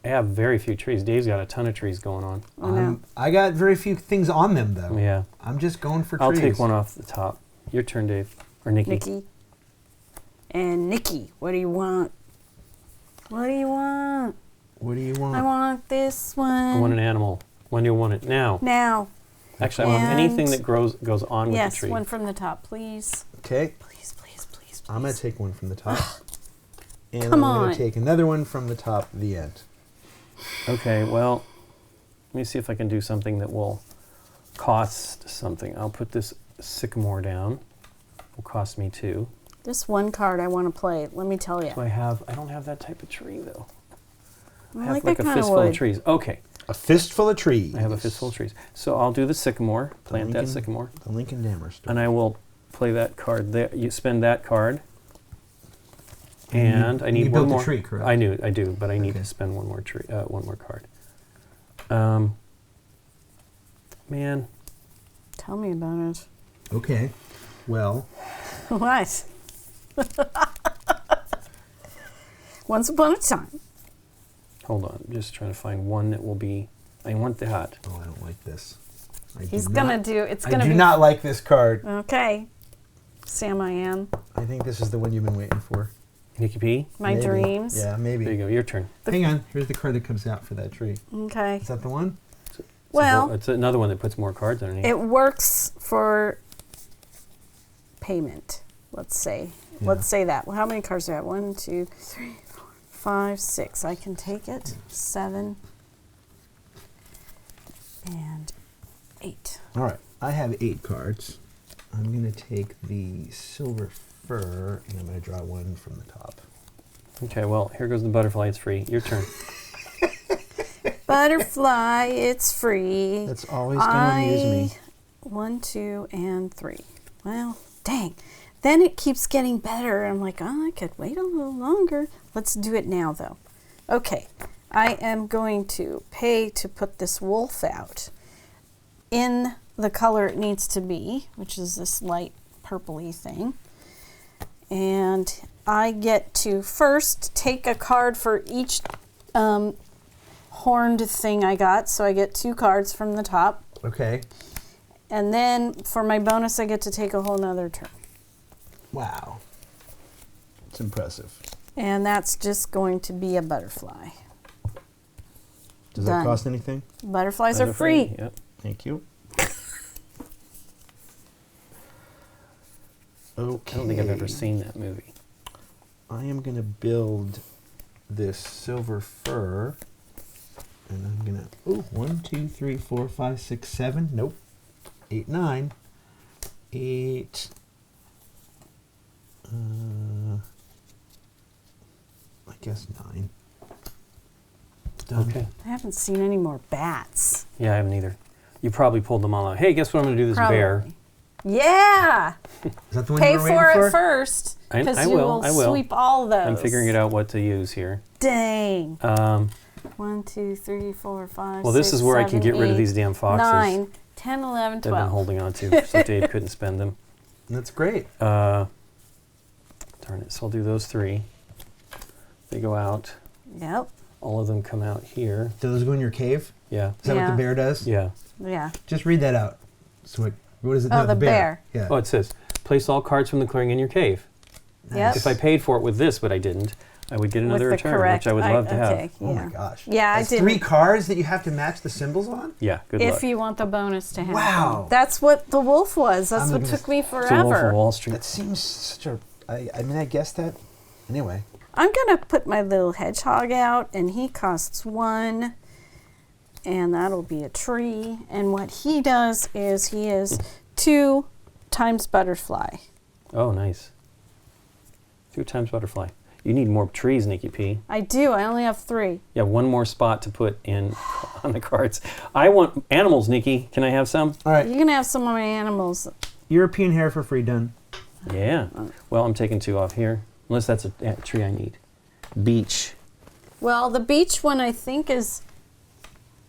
have very few trees. Dave's got a ton of trees going on. I know. I got very few things on them, though. Yeah. I'm just going for I'll trees. take one off the top. Your turn, Dave. Or Nikki. Nikki. And Nikki, what do you want? What do you want? What do you want? I want this one. I want an animal. When do you want it? Now. Now. Actually, I want anything And- that goes on with the Yes, tree. one from the top, please. Okay. Please, please, please, please. I'm going to take one from the top. And Come I'm going on. to take another one from the top of the end. Okay, well, let me see if I can do something that will cost something. I'll put this sycamore down. Will cost me 2. This one card I want to play, let me tell you. So I don't have that type of tree though. I I have like like that a kind of fistful of wood. trees. Okay, A fistful of trees. I have a fistful of trees. So I'll do the sycamore, plant that Lincoln- sycamore, The Lincoln Dammer story. and I will play that card there. You spend that card. And I need you one built the more. tree, correct? I do, but I need Okay. to spend one more card. Man, Tell me about it. Okay. Well, What? Once upon a time. hold on. I'm just trying to find one that will be. I want that. oh, I don't like this. He's gonna do. It's I gonna do be not like this card. okay. Sam, I am. I think this is the one you've been waiting for. Nikki P. My Maybe. dreams. Yeah, maybe. There you go. Your turn. Hang on. Here's the card that comes out for that tree. Okay. Is that the one? Well, It's another one that puts more cards underneath. it works for payment. Let's say. Yeah. Let's say that. Well, how many cards do I have? 1, 2, 3, 4, 5, 6. I can take it. 7 and 8. All right. I have 8 cards. I'm going to take the silver fir, and I'm going to draw one from the top. Okay, well, here goes the butterfly. It's free. Your turn. Butterfly, it's free. That's always going to amuse me. 1, 2, and 3. Well, dang. Then it keeps getting better. I'm like, oh, I could wait a little longer. Let's do it now, though. Okay, I am going to pay to put this wolf out in the color it needs to be, which is this light purpley thing. And I get to first take a card for each horned thing I got. So I get 2 cards from the top. Okay. And then for my bonus, I get to take a whole nother turn. Wow. It's impressive. And that's just going to be a butterfly. Does Done. that cost anything? Butterflies are free. Yep. Thank you. Okay. I don't think I've ever seen that movie. I am going to build this silver fir. And I'm going to... Ooh, 1, 2, 3, 4, 5, 6, 7. Nope. 8, 9. 8. I guess 9. Done. Okay. I haven't seen any more bats. Yeah, I haven't either. You probably pulled them all out. Hey, guess what I'm going to do this bear? Yeah. Is that the one Pay you were for waiting it first. I Because you will, will I will. sweep all those. I'm figuring it out what to use here. Dang. 1, 1, 2, 3, 4, 5, Well, this 6, is where I can 7, get rid of 8, these damn foxes 9, 10, 11, that I've been 12. holding on to so Dave couldn't spend them. That's great. Darn it. So I'll do those 3. They go out. Yep. All of them come out here. Do those go in your cave? Yeah. Is that what Yeah. the bear does? Yeah. Yeah. Just read that out. So what is it? Oh, No, the bear. Yeah. Oh, it says, place all cards from the clearing in your cave. Yep. If I paid for it with this, but I didn't, I would get another With the return, correct, which I would love to have. okay, Oh yeah. my gosh. Yeah, I That's did. 3 cards that you have to match the symbols on? Yeah, good If luck. you want the bonus to happen. Wow. That's what the wolf was. That's I'm what gonna- took me It's the Wolf of forever. Wall Street. That seems such a... I mean, I guess that... Anyway. I'm going to put my little hedgehog out, and he costs 1, and that'll be a tree. And what he does is he is 2 times butterfly. Oh, nice. 2 times butterfly. You need more trees, Nikki P. I do. I only have 3. You have one more spot to put in on the cards. I want animals, Nikki. Can I have some? All right. You can have some of my animals. European hair for free, done. Yeah. Well, I'm taking 2 off here, unless that's a tree I need. Beach. Well, the beach one I think is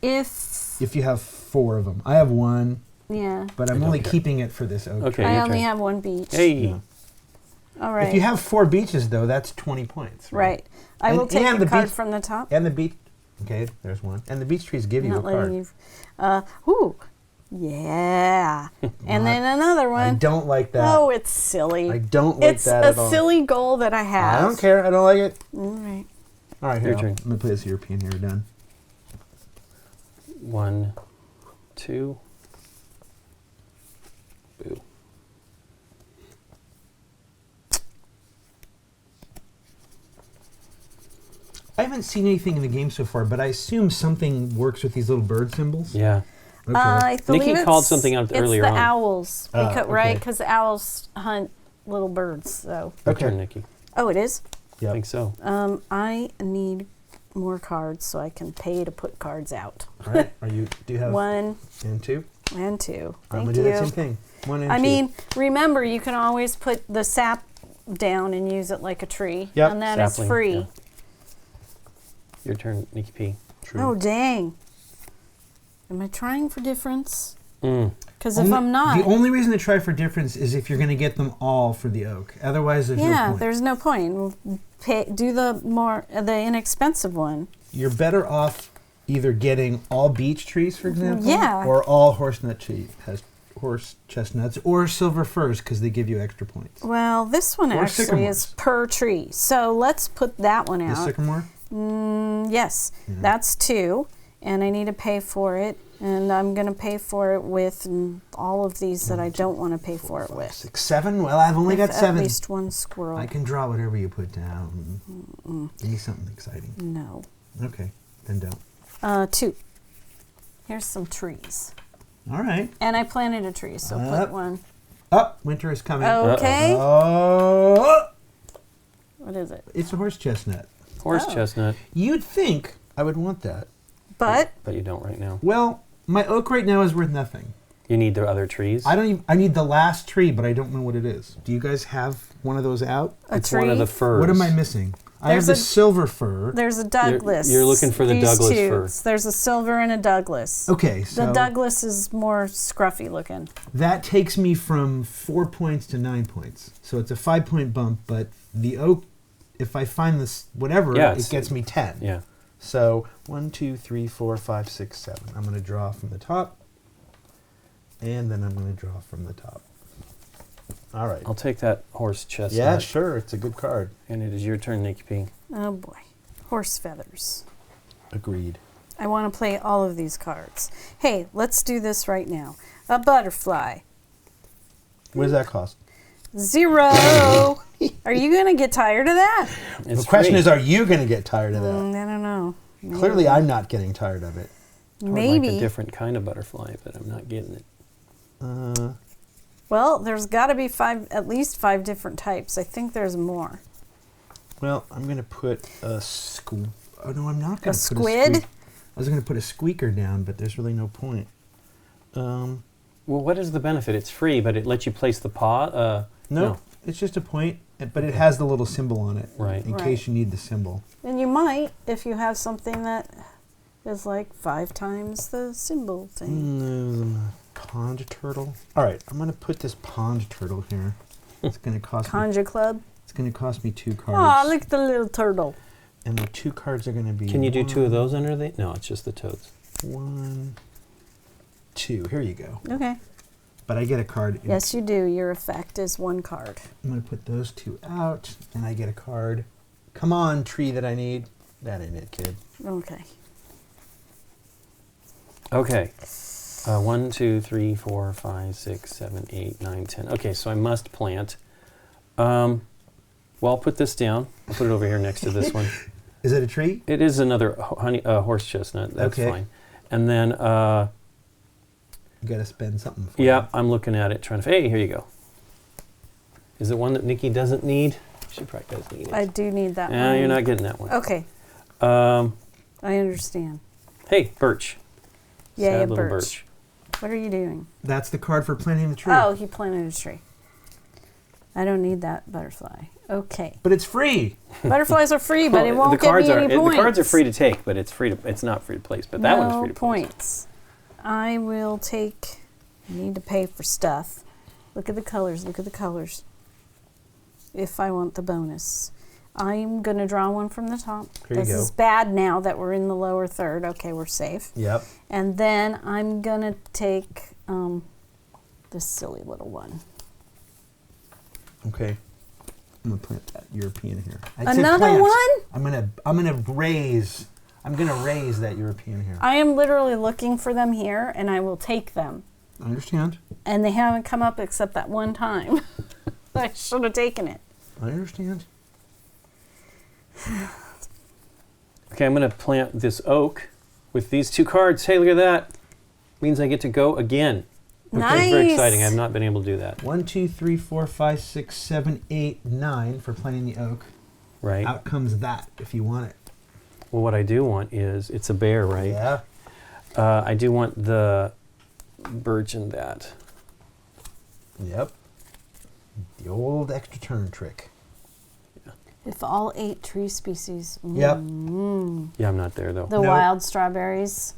if If you have 4 of them. I have 1, yeah. but I'm only keeping it for this oak. Okay. I your only turn. have 1 beach. Hey. Yeah. All right. If you have 4 beaches, though, that's 20 points. right. I will And- take and the the card beach- from the top. And the beach... Okay, there's one. And the beech trees give you a Not letting card. you. Ooh. Yeah. And then another one. I don't like that. Oh, it's silly. I don't like that at all. It's a silly goal that I have. I don't care. I don't like it. All right. All right, here. Your turn. I'm going to play this European here. Done. 1, 2. Boo. I haven't seen anything in the game so far, but I assume something works with these little bird symbols. Yeah. Okay. I believe Nikki called something out earlier It's on. the owls, Ah, right? okay. Because owls hunt little birds. So. Your Okay. turn, Nikki. Oh, it is. I Yep. think so. I need more cards so I can pay to put cards out. All right. Do you have 1 and 2? and 2. I'm Thank going to do that same you. thing. 1 and 2. I mean, remember, you can always put the sap down and use it like a tree. Yep. And that is Sapling, free. yeah. Your turn, Nikki P. True. Oh, dang. Am I trying for difference? Mm. Because if I'm not, The only reason to try for difference is if you're going to get them all for the oak. Otherwise, there's no yeah, point. there's no point. Do the inexpensive one. You're better off either getting all beech trees, for example, Yeah. or all horse chestnuts, or silver firs because they give you extra points. Well, this one Or actually is sycamores. per tree. So let's put that one The out. sycamore? Yes, that's 2, and I need to pay for it, and I'm going to pay for it with all of these that I don't want to pay for it with. 6, 7? Well, I've only got With 7. At least one squirrel. I can draw whatever you put down. Give me something exciting. No. Okay, then don't. 2. Here's some trees. All right. And I planted a tree, so Up. put one. Oh, winter is coming. Okay. Oh, What is it? it's a horse chestnut. Horse Oh. chestnut, You'd think I would want that. But but you don't right now. Well, my oak right now is worth nothing. You need the other trees. I need the last tree, but I don't know what it is. Do you guys have one of those out? a It's tree. one of the firs. What am I missing? I have There's the a- silver fir. There's a Douglas. you're looking for the These Douglas two. fir. There's a silver and a Douglas. Okay, so The Douglas is more scruffy looking. that takes me from 4 points to 9 points. So it's a 5-point bump, but the oak, if I find this whatever, Yeah, it it's- gets me 10. Yeah. So 1, 2, 3, 4, 5, 6, 7. I'm going to draw from the top, and then I'm going to draw from the top. All right. I'll take that horse chestnut. Yeah, sure. It's a good card. And it is your turn, Nikki P. Oh boy. Horse feathers. Agreed. I want to play all of these cards. Hey, let's do this right now. A butterfly. What does that cost? 0. Are you going to get tired of that? It's The question free. is, are you going to get tired of that? I don't know. Clearly, I'm not getting tired of it. I would Maybe. like a different kind of butterfly, but I'm not getting it. Well, there's got to be at least 5 different types. I think there's more. Well, I'm going to put a Oh, no, I'm not going to put squid? I was going to put a squeaker down, but there's really no point. Well, what is the benefit? It's free, but it lets you place the paw. No, it's just a point, but it has the little symbol on it. Right. In Right. case you need the symbol. And you might if you have something that is like 5 times the symbol thing. Pond turtle. All right, I'm going to put this pond turtle here. It's going to cost me. Conjure Club. It's going to cost me 2 cards. Oh, look at the little turtle. And the 2 cards are going to be. Can you do 2 of those under the? No, it's just the toads. 1, 2. Here you go. Okay. But I get a card. Yes, you do. Your effect is 1 card. I'm going to put those 2 out, and I get a card. Come on, tree that I need. That ain't it, kid. Okay. Okay. 1, 2, 3, 4, 5, 6, 7, 8, 9, 10. Okay, so I must plant. Well, I'll put this down. I'll put it over here next to this one. Is it a tree? It is another horse chestnut. That's Okay. fine. And then, You got to spend something for yeah, it. I'm looking at it, trying to. Hey, here you go. Is it one that Nikki doesn't need? She probably does need it. I do need that Yeah, one. you're not getting that one. Okay. Um, I understand. hey, birch. Yay, a Sad little birch. What are you doing? That's the card for planting the tree. Oh, he planted a tree. I don't need that butterfly. Okay. But it's free. Butterflies are free, but it Well, won't the cards give me are any points. the cards are free to take, but it's not free to place. But that one's free to place. points. I will take. I need to pay for stuff. Look at the colors. Look at the colors. If I want the bonus. I'm going to draw one from the top. Here you This go. is bad now that we're in the lower third. Okay, we're safe. Yep. And then I'm going to take this silly little one. Okay. I'm gonna plant that European here. I said Another plant. one? I'm gonna raise that European here. I am literally looking for them here, and I will take them. I understand. And they haven't come up except that one time. I should have taken it. I understand. Okay, I'm going to plant this oak with these 2 cards. Hey, look at that. Means I get to go again. Which is very Nice. exciting. I have not been able to do that. 1, 2, 3, 4, 5, 6, 7, 8, 9 for planting the oak. Right. Out comes that if you want it. Well, what I do want is, it's a bear, right? Yeah. I do want the birch in that. Yep. The old extra turn trick. If all 8 tree species. Yep. Yeah, I'm not there, though. The No. wild strawberries.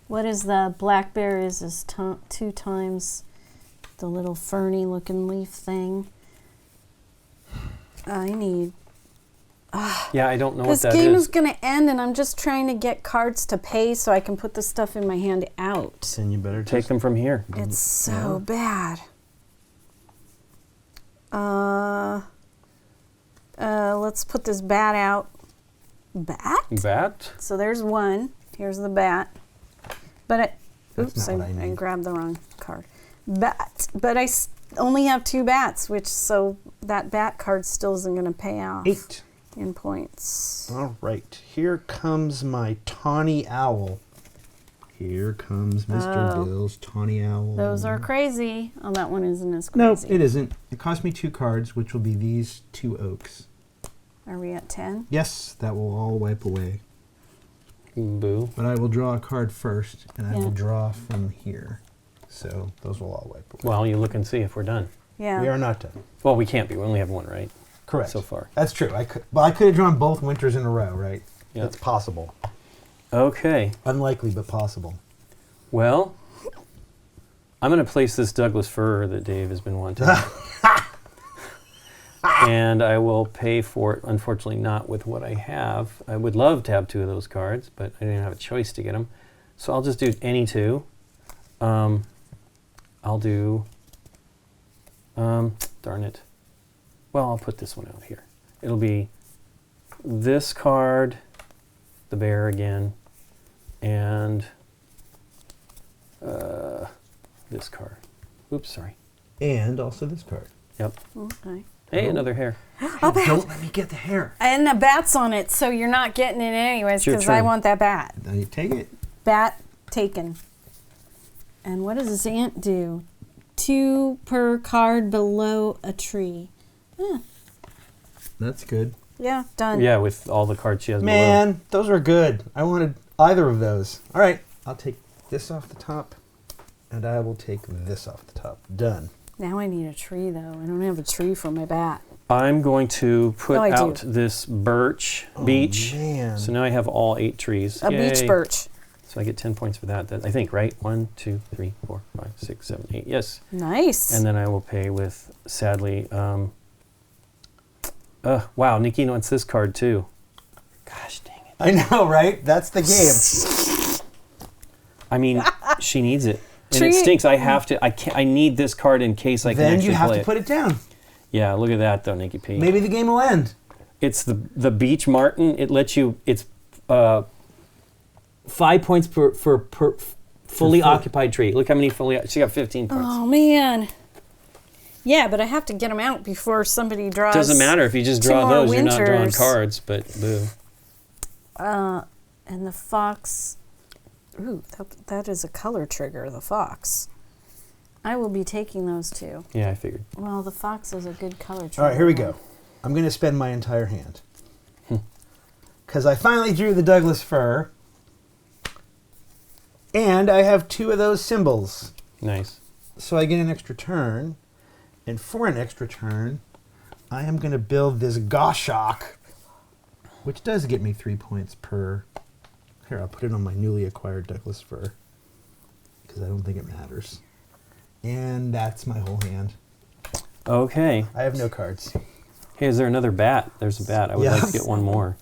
What is the blackberries is 2 times the little ferny looking leaf thing. I need. Yeah, I don't know what This that game is. is going to end, and I'm just trying to get cards to pay so I can put the stuff in my hand out. Then you better Take them from here. It's so bad. Let's put this bat out. Bat? Bat? So there's one. Here's the bat. But That's oops, not what I I need. grabbed the wrong card. Bat. But I only have 2 bats, so that bat card still isn't going to pay off 8. in points. All right. Here comes my tawny owl. Here comes Mr. Oh. Bill's tawny owl. Those are crazy. Oh, that one isn't as No, crazy. it isn't. It cost me 2 cards, which will be these 2 oaks. Are we at 10? Yes, that will all wipe away. Boo. But I will draw a card first, and I Yeah. will draw from here. So those will all wipe away. Well, you look and see if we're done. Yeah. We are not done. Well, we can't be. We only have 1, right? Correct. So far. That's true. I could have drawn both winters in a row, right? Yeah. It's possible. Okay. Unlikely, but possible. Well, I'm going to place this Douglas fir that Dave has been wanting. And I will pay for it, unfortunately not with what I have. I would love to have 2 of those cards, but I didn't have a choice to get them. So I'll just do any 2. I'll do, darn it. Well, I'll put this one out here. It'll be this card, the bear again, and this card. Oops, sorry. And also this card. Yep. Okay. Hey, another hair. Oh, bat. Don't let me get the hair. And the bat's on it, so you're not getting it anyways It's your because I turn. want that bat. Now you take it. Bat taken. And what does this ant do? 2 per card below a tree. That's good. Yeah, done. Yeah, with all the cards she has below. Man, those are good. I wanted either of those. All right, I'll take this off the top, and I will take this off the top. Done. Now I need a tree, though. I don't have a tree for my bat. I'm going to put Oh, I do. out this birch beech. man. So now I have all 8 trees. A beech Yay. birch. So I get 10 points for that. I think, right? 1, 2, 3, 4, 5, 6, 7, 8. Yes. Nice. And then I will pay with, sadly, wow, Nikki wants this card too. Gosh dang it. I know, right? That's the game. I mean, she needs it. And Tree- it stinks. I have to, I need this card in case I can Then actually you have play to it. put it down. Yeah, look at that though, Nikki P. Maybe the game will end. It's the Beech Martin. It lets you, it's 5 points per fully occupied tree. Look how many she got 15 points. Oh, man. Yeah, but I have to get them out before somebody draws. Doesn't matter if you just 2 draw more those, you're not drawing winters. cards, but boo. And the fox. Ooh, that is a color trigger, the fox. I will be taking those 2. Yeah, I figured. Well, the fox is a good color trigger. All right, here we go. I'm going to spend my entire hand. Because I finally drew the Douglas fir. And I have 2 of those symbols. Nice. So I get an extra turn. And for an extra turn, I am going to build this Goshawk, which does get me 3 points per. Here, I'll put it on my newly acquired Douglas fir. Because I don't think it matters. And that's my whole hand. Okay. I have no cards. Hey, is there another bat? There's a bat. I would like to get one more.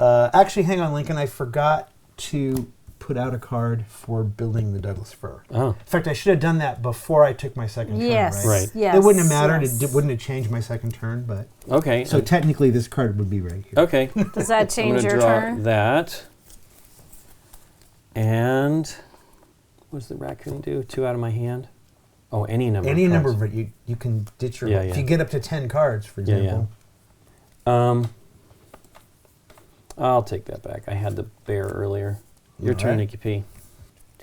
Actually, hang on, Lincoln. I forgot to put out a card for building the Douglas fir. Oh. In fact, I should have done that before I took my second Yes. turn, right? Right. Yes. It wouldn't have mattered. yes. It wouldn't have changed my second turn, but... Okay. So technically, this card would be right here. Okay. Does that I'm change gonna your draw turn? that. And what does the raccoon do? 2 out of my hand? Oh, any number. Any of number, cards. but you can ditch your... Yeah, If yeah. you get up to 10 cards, for Yeah, example. I'll take that back. I had the bear earlier. Your turn, Alright. Nikki P.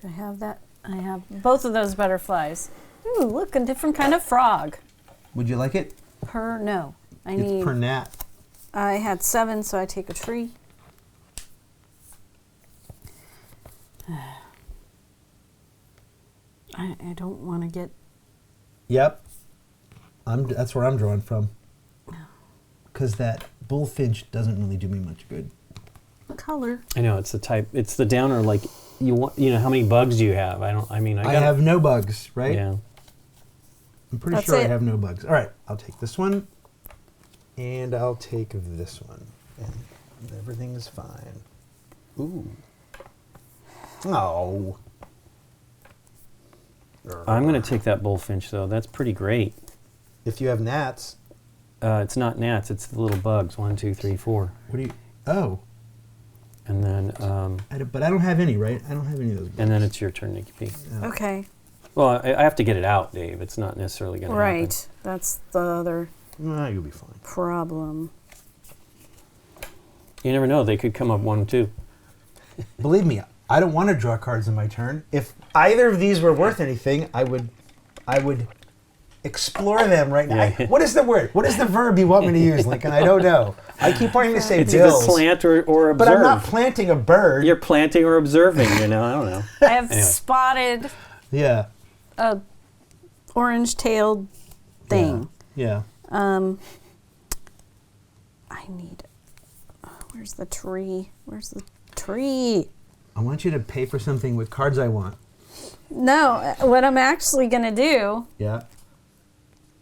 Do I have that? I have both of those butterflies. Ooh, look, a different kind of frog. Would you like it? No. I It's need. per gnat. I had 7, so I take a tree. I don't want to get. Yep. That's where I'm drawing from. Because that bullfinch doesn't really do me much good. Color. I know it's the type. It's the downer. Like you want. You know how many bugs do you have? I don't. I mean, I have no bugs, right? Yeah. I'm pretty That's sure I it. have no bugs. All right, I'll take this one, and I'll take this one, and everything is fine. Ooh. Oh. I'm going to take that bullfinch though. That's pretty great. If you have gnats, It's not gnats. It's the little bugs. 1, 2, 3, 4. what do you? Oh, And then but I don't have any, right? I don't have any of those. Bugs. and then it's your turn, Nikki P. Yeah. Okay. Well, I have to get it out, Dave. It's not necessarily going to happen. Right. That's the other You'll be fine. problem. You never know. They could come up 1, 2. Believe me, I don't want to draw cards in my turn. If either of these were worth anything, I would explore them right now. Yeah. What is the word? What is the verb you want me to use, Lincoln? I don't know. I keep wanting to say It's either bills, plant or observe. but I'm not planting a bird. You're planting or observing. You know. I don't know. I have Anyway. spotted Yeah. a orange-tailed thing. Yeah. I need. Where's the tree? Where's the tree? I want you to pay for something with cards I want. No, what I'm actually gonna do, Yeah.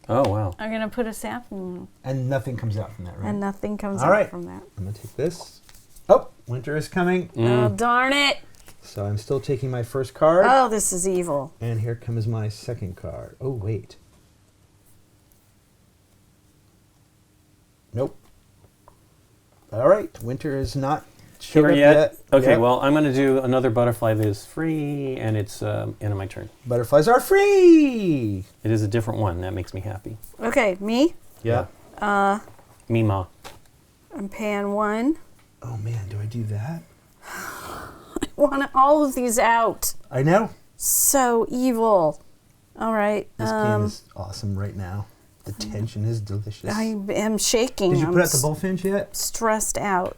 Oh wow. I'm gonna put a sapling, And nothing comes out from that, right? and nothing comes All out right. from that. I'm going to take this. Oh, winter is coming. Oh darn it! So I'm still taking my first card. Oh, this is evil. And here comes my second card. Oh, wait. Nope. All right. Winter is not showed Here up yet? Okay. Yep. Well, I'm going to do another butterfly that is free, and it's end of my turn. Butterflies are free. It is a different one. That makes me happy. Okay, me. Yeah. Mima. I'm paying 1. Oh, man. Do I do that? I want all of these out. I know. So evil. All right. This game is awesome right now. The tension is delicious. I am shaking. Did you I'm put out the bullfinch yet? stressed out.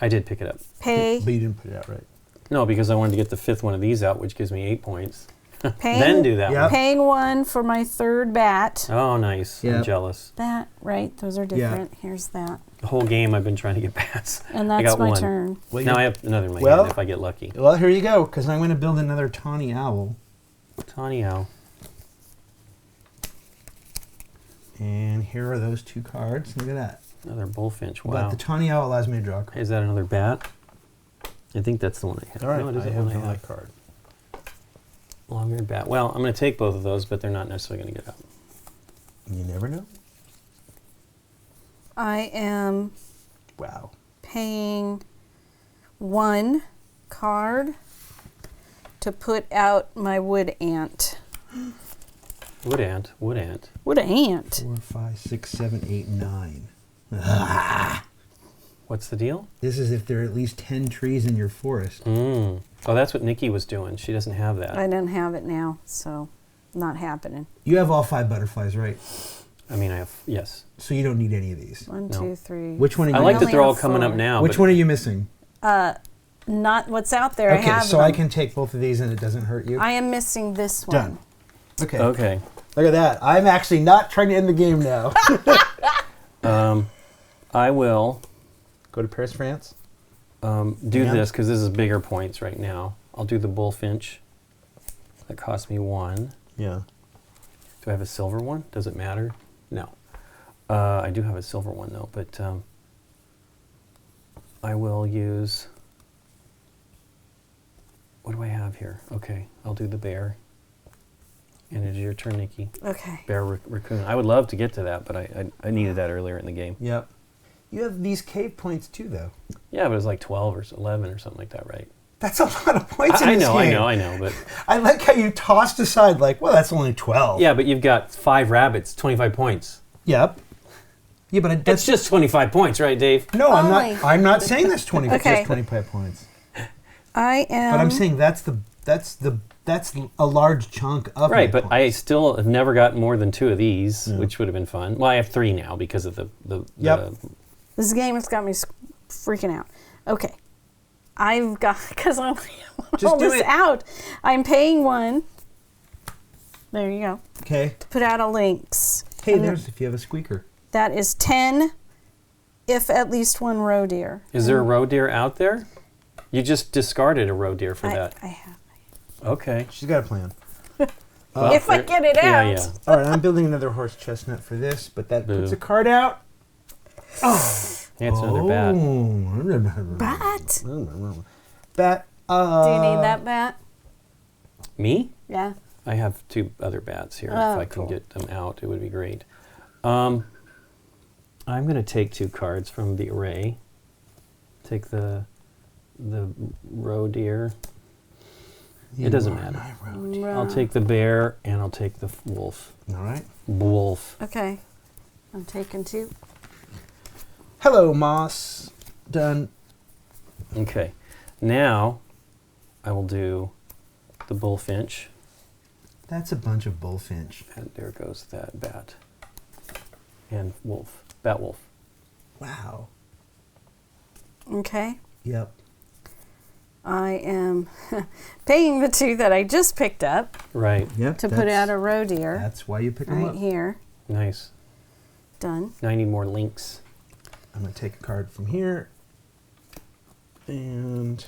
I did pick it up. Pay. But you didn't put it out right. No, because I wanted to get the 5th one of these out, which gives me 8 points. Paying, Then do that Yep. Paying 1 for my 3rd bat. one. Oh, nice. I'm Yep. jealous. That, right? Those are different. Here's that. The whole game I've been trying to get bats. And I that's got my one. turn. Well, Now you- I have another in my Well- hand if I get lucky. Well, here you go, because I'm going to build another tawny owl. Tawny owl. And here are those 2 cards. Look at that. Another bullfinch. But Wow. the tawny owl allows me to draw a card. Is that another bat? I think that's the one I have. All right, No, it I isn't have one I drawn have. that card. Long-eared bat. Well, I'm going to take both of those, but they're not necessarily going to get out. You never know. I am Wow. paying 1 card to put out my wood ant. Wood ant. Wood ant. Wood ant. 4, 5, 6, 7, 8, 9. What's the deal? This is if there are at least 10 trees in your forest. Mm. Oh, that's what Nikki was doing. She doesn't have that. I don't have it now, so not happening. You have all 5 butterflies, right? I mean, I have, yes. So you don't need any of these. 1, No. 2, 3. Which one are you I like that only they're all have coming up 4. now. Which but one are you missing? Not what's out there. I Okay, have so I them. can take both of these and it doesn't hurt you? I am missing this one. Done. Okay. Okay. Look at that. I'm actually not trying to end the game now. I will Go to Paris, France. do Yeah. this because this is bigger points right now. I'll do the bullfinch. That cost me 1. Yeah. Do I have a silver one? Does it matter? No. I do have a silver one though, but I will use. What do I have here? Okay, I'll do the bear. And it is your turn, Nikki. Okay. Bear raccoon. I would love to get to that, but I needed that earlier in the game. Yep. You have these cave points too, though. Yeah, but it was like 12 or 11 or something like that, right? That's a lot of points in I this know, game. I know, but I like how you tossed aside, like, well, that's only 12. yeah, but you've got 5 rabbits, 25 points. Yep. Yeah, but That's just 25 points, right, Dave? no, I'm Fine. not. I'm not saying that's 20. Okay. Just 25 points. I am. But I'm saying that's a large chunk of Right, my but I points. still have never gotten more than 2 of these, Yeah. which would have been fun. Well, I have 3 now because of the Yep. This game has got me freaking out. Okay. I've got, because I want Just all do this it. out. I'm paying 1. There you go. Okay. To put out a links. Hey, And there's if you have a squeaker. That is 10 if at least 1 roe deer. Is there a roe deer out there? You just discarded a roe deer for that. I have. Okay. She's got a plan. Well, If I there- get it yeah, out. yeah. All right, I'm building another horse chestnut for this, but that puts Boo. a card out. Yeah, it's another bat. Bat? Bat. Do you need that bat? Me? Yeah. I have 2 other bats here. Oh, if I can cool. get them out, it would be great. I'm going to take 2 cards from the array. Take the roe deer. It doesn't matter. I'll take the bear and I'll take the wolf. All right. Wolf. Okay. I'm taking 2. Hello, Moss. Done. Okay. Now I will do the bullfinch. That's a bunch of bullfinch. And there goes that bat. And wolf. Bat wolf. Wow. Okay. Yep. I am paying the 2 that I just picked up Right. Yep. to put out a roe deer That's why you pick them right up. here. Nice. Done. Now I need more links. I'm going to take a card from here. And...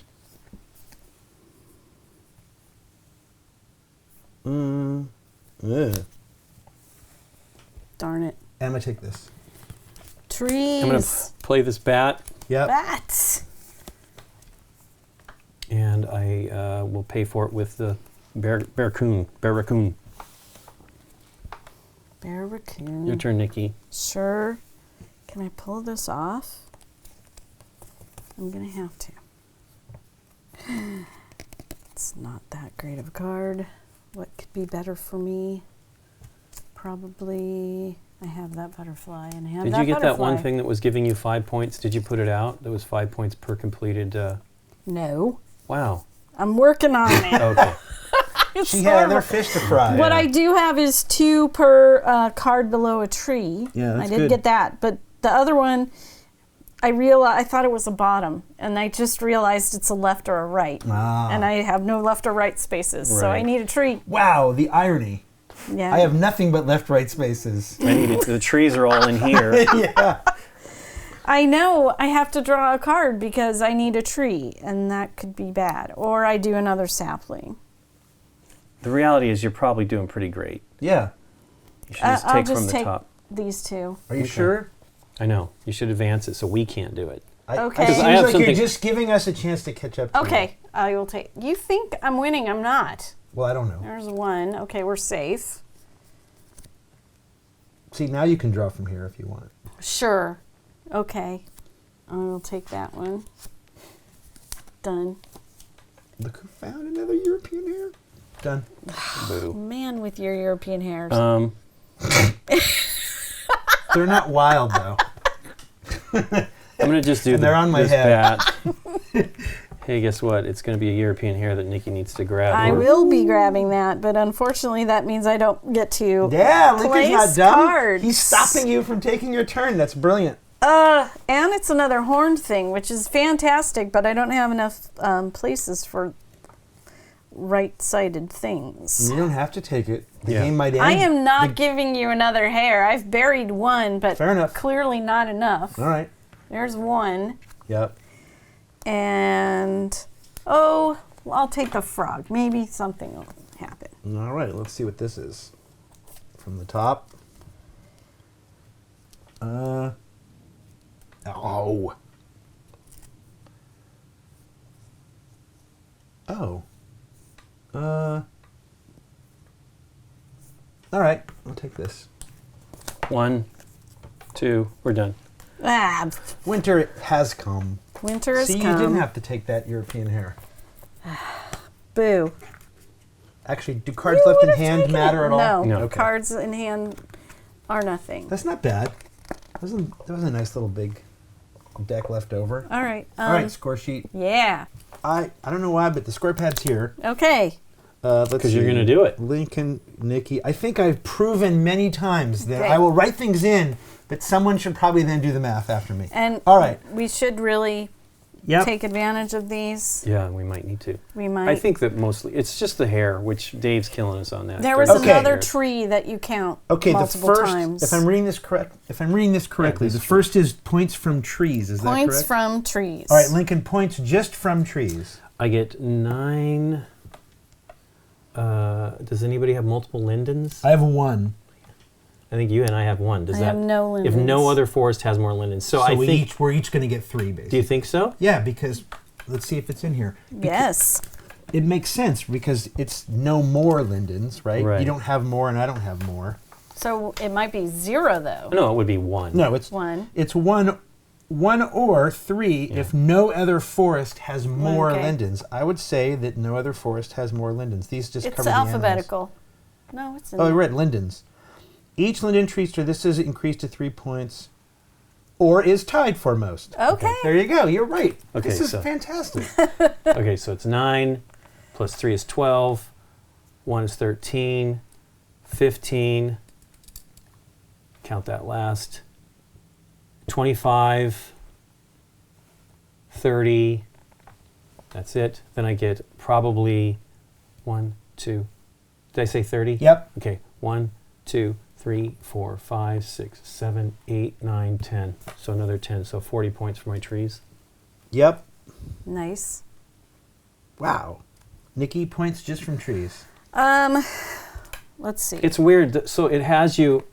ugh. Darn it. I'm going to take this. Trees. I'm going to play this bat, Yep. Bats. and I will pay for it with the bear raccoon. Bear raccoon. Bear raccoon. Your turn, Nikki. Sure. Can I pull this off? I'm going to have to. It's not that great of a card. What could be better for me? Probably I have that butterfly and I have Did that you get that one butterfly. thing that was giving you 5 points? Did you put it out? That was 5 points per completed. No. Wow. I'm working on it. Okay. It's She had horrible. other fish to fry. What I do have is 2 per card below a tree. Yeah, that's I did good. get that, but the other one, I thought it was a bottom, and I just realized it's a left or a right, Ah. and I have no left or right spaces, so I Right. need a tree. Wow, the irony. Yeah, I have nothing but left-right spaces. I need it. The trees are all in here. Yeah. I know I have to draw a card because I need a tree, and that could be bad. Or I do another sapling. The reality is you're probably doing pretty great. Yeah. You should just I'll take just from the take top. these 2. Are you sure? I know. You should advance it so we can't do it. Okay. It Because seems I have like you're something- just giving us a chance to catch up to you. Okay, I will take. You think I'm winning? I'm not. Well, I don't know. There's 1. Okay, we're safe. See, now you can draw from here if you want. Sure. Okay. I will take that one. Done. Look who found another European hair. Done. Boo. Man with your European hairs. They're not wild, though. I'm going to just do And they're on my this head. bat. Hey, guess what? It's going to be a European hair that Nikki needs to grab. I will be grabbing that, but unfortunately that means I don't get to Yeah, Lincoln's place not dumb. cards. He's stopping you from taking your turn. That's brilliant. And it's another horned thing, which is fantastic, but I don't have enough places for right-sided things. You don't have to take it. The Yeah. game might end. I am not giving you another hair. I've buried 1, but Fair enough. clearly not enough. All right. There's 1. Yep. And, I'll take the frog. Maybe something will happen. All right, let's see what this is. From the top. Oh. Oh. All right, I'll take this. 1, 2, we're done. Ah, Winter has come. winter has See, come. you didn't have to take that European hair. Boo. Actually, do cards left in hand matter at all? No, No. Okay. cards in hand are nothing. That's not bad. That was a nice little big deck left over. All right. All right, score sheet. Yeah. I don't know why, but the square pad's here. Okay. Let's 'Cause you're see. gonna do it. Lincoln, Nikki. I think I've proven many times that Okay. I will write things in, but someone should probably then do the math after me. And All right. we should really Yep. take advantage of these. Yeah, we might need to. We might. I think that mostly it's just the hair, which Dave's killing us on that. there was Okay. another tree that you count Okay, multiple the first. times. If I'm reading this correctly, this the is true. first is points from trees. Is that Points correct? from trees. All right, Lincoln, points just from trees. I get 9. Does anybody have multiple lindens? I have 1. I think you and I have 1. Does I that? have no If no lindens. other forest has more lindens, so So I think. we're each going to get 3, basically. Do you think so? Yeah, because let's see if it's in here. Yes. It makes sense because it's no more lindens, right? Right. You don't have more, and I don't have more. So it might be 0 though. No, it would be 1. No, it's 1. It's one or 3 if no other forest has more Okay. lindens. I would say that no other forest has more lindens. These just It's cover the animals. alphabetical. No, it's in Oh, I there. read lindens. Each linden tree store, this is increased to 3 points, or is tied for most. Okay. There you go. You're right. Okay, This is so- fantastic. Okay, so it's 9 plus 3 is 12. 1 is 13. 15. Count that last. 25. 30. That's it. Then I get probably 1, 2. Did I say 30? Yep. Okay. 1, 2, 3, 4, 5, 6, 7, 8, 9, 10. So another 10. So 40 points for my trees. Yep. Nice. Wow. Nikki, points just from trees. Let's see. It's weird. So it has you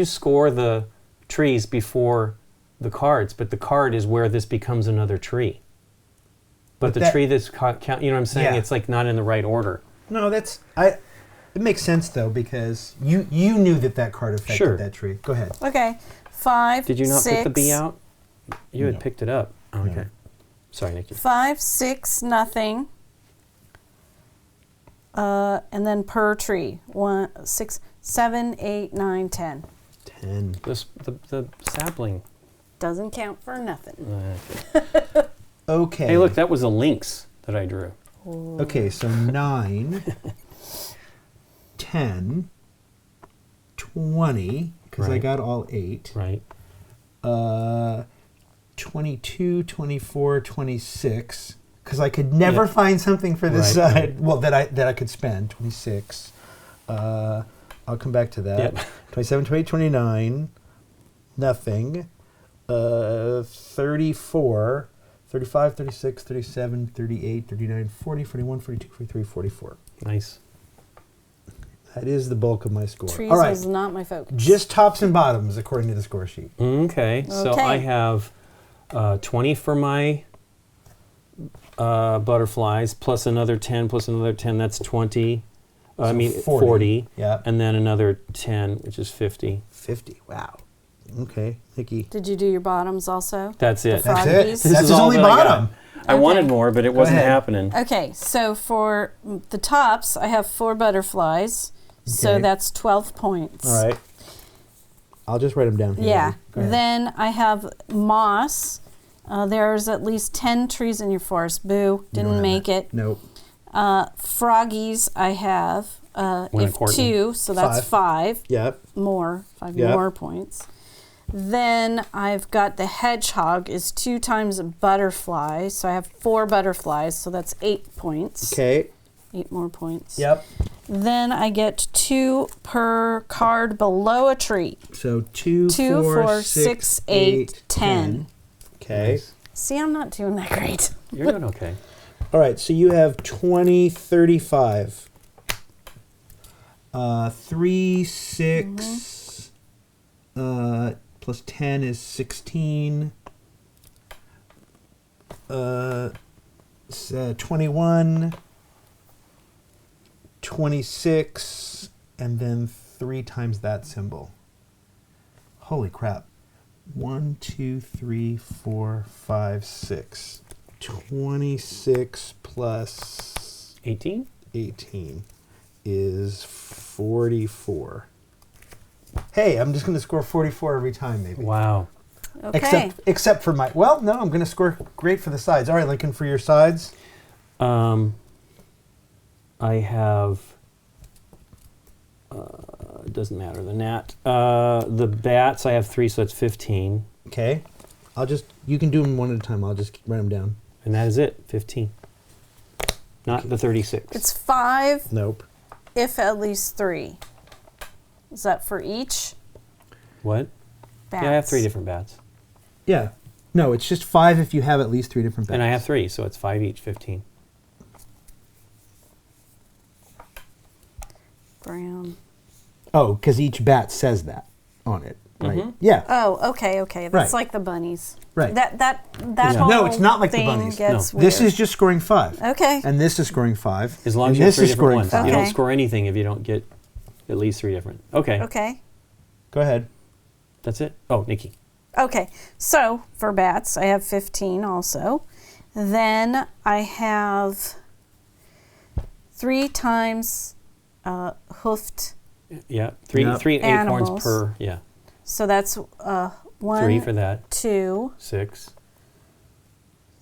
score the trees before the cards, but the card is where this becomes another tree. But the that- tree that's count, you know what I'm saying? Yeah. It's like not in the right order. No, it makes sense though because you knew that card affected Sure. that tree. Go ahead. Okay. 5. Did you not 6, pick the B out? You had No. picked it up. Oh, okay. No. Sorry, Nikki. 5, 6, nothing. And then per tree. 1, 6, 7, 8, 9, 10. 10. The sapling. Doesn't count for nothing. Okay. Hey, look, that was a lynx that I drew. Okay, so 9, 10, 20, because I Right. got all 8. Right. 22, 24, 26, because I could never Yeah. find something for this Right, side. right. Well, that I could spend. 26. I'll come back to that. Yep. 27, 28, 29. Nothing. 34. 35, 36, 37, 38, 39, 40, 41, 42, 43, 44. Nice. That is the bulk of my score. Trees All right. was not my focus. Just tops and bottoms according to the score sheet. Okay. So Okay. I have 20 for my butterflies, plus another 10, plus another 10. That's 20. I So mean 40. 40. Yeah. And then another 10, which is 50. 50. Wow. Okay, Nikki. Did you do your bottoms also? That's it. The That's it. froggies? This That's is his all only that I got. bottom. I Okay. wanted more, but it wasn't ahead. happening. Okay, so for the tops, I have 4 butterflies. So Okay. that's 12 points. All right. I'll just write them down here. Yeah. Go ahead. Then I have moss. There's at least 10 trees in your forest. Boo, You don't didn't have make that. it. Nope. Froggies, I have if Courtney. 2, so that's 5 Yep. more, 5 Yep. more points. Then I've got the hedgehog is 2 times a butterfly, so I have 4 butterflies, so that's 8 points. Okay. 8 more points. Yep. Then I get 2 per card below a tree. So 2, 2, 4, 4, 6, 6, 8, 8, 10. Okay. Nice. See, I'm not doing that great. You're doing okay. All right, so you have 20, 35. 3, 6, plus 10 is 16. 21, 26, and then 3 times that symbol. Holy crap. 1, 2, 3, 4, 5, 6. 26 plus 18? 18 is 44. Hey, I'm just going to score 44 every time, maybe. Wow. Okay. Except for my... Well, no, I'm going to score great for the sides. All right, Lincoln, for your sides. I have... it doesn't matter. The gnat. The bats, I have 3, so that's 15. Okay. You can do them one at a time. I'll just write them down. And that is it. 15. Not the 36. It's 5 Nope. if at least 3. Is that for each? What? Bats. Yeah, I have 3 different bats. Yeah. No, it's just 5 if you have at least 3 different bats. And I have 3, so it's 5 each, 15. Brown. Oh, because each bat says that on it, right? Mhm. Yeah. Oh, okay. That's Right. like the bunnies. Right. That Yeah. whole No, it's not like the thing bunnies. Gets No. This weird. is just scoring 5. Okay. And this is scoring 5. As long and as you have this 3 is different scoring ones. 5. You don't Okay. score anything if you don't get at least 3 different. Okay. Okay. Go ahead. That's it? Oh, Nikki. Okay. So for bats, I have 15 also. Then I have 3 times hoofed. Yeah. 3 Yep. 3 acorns Animals. per, yeah. So that's 1, 3 for that. 2, 6,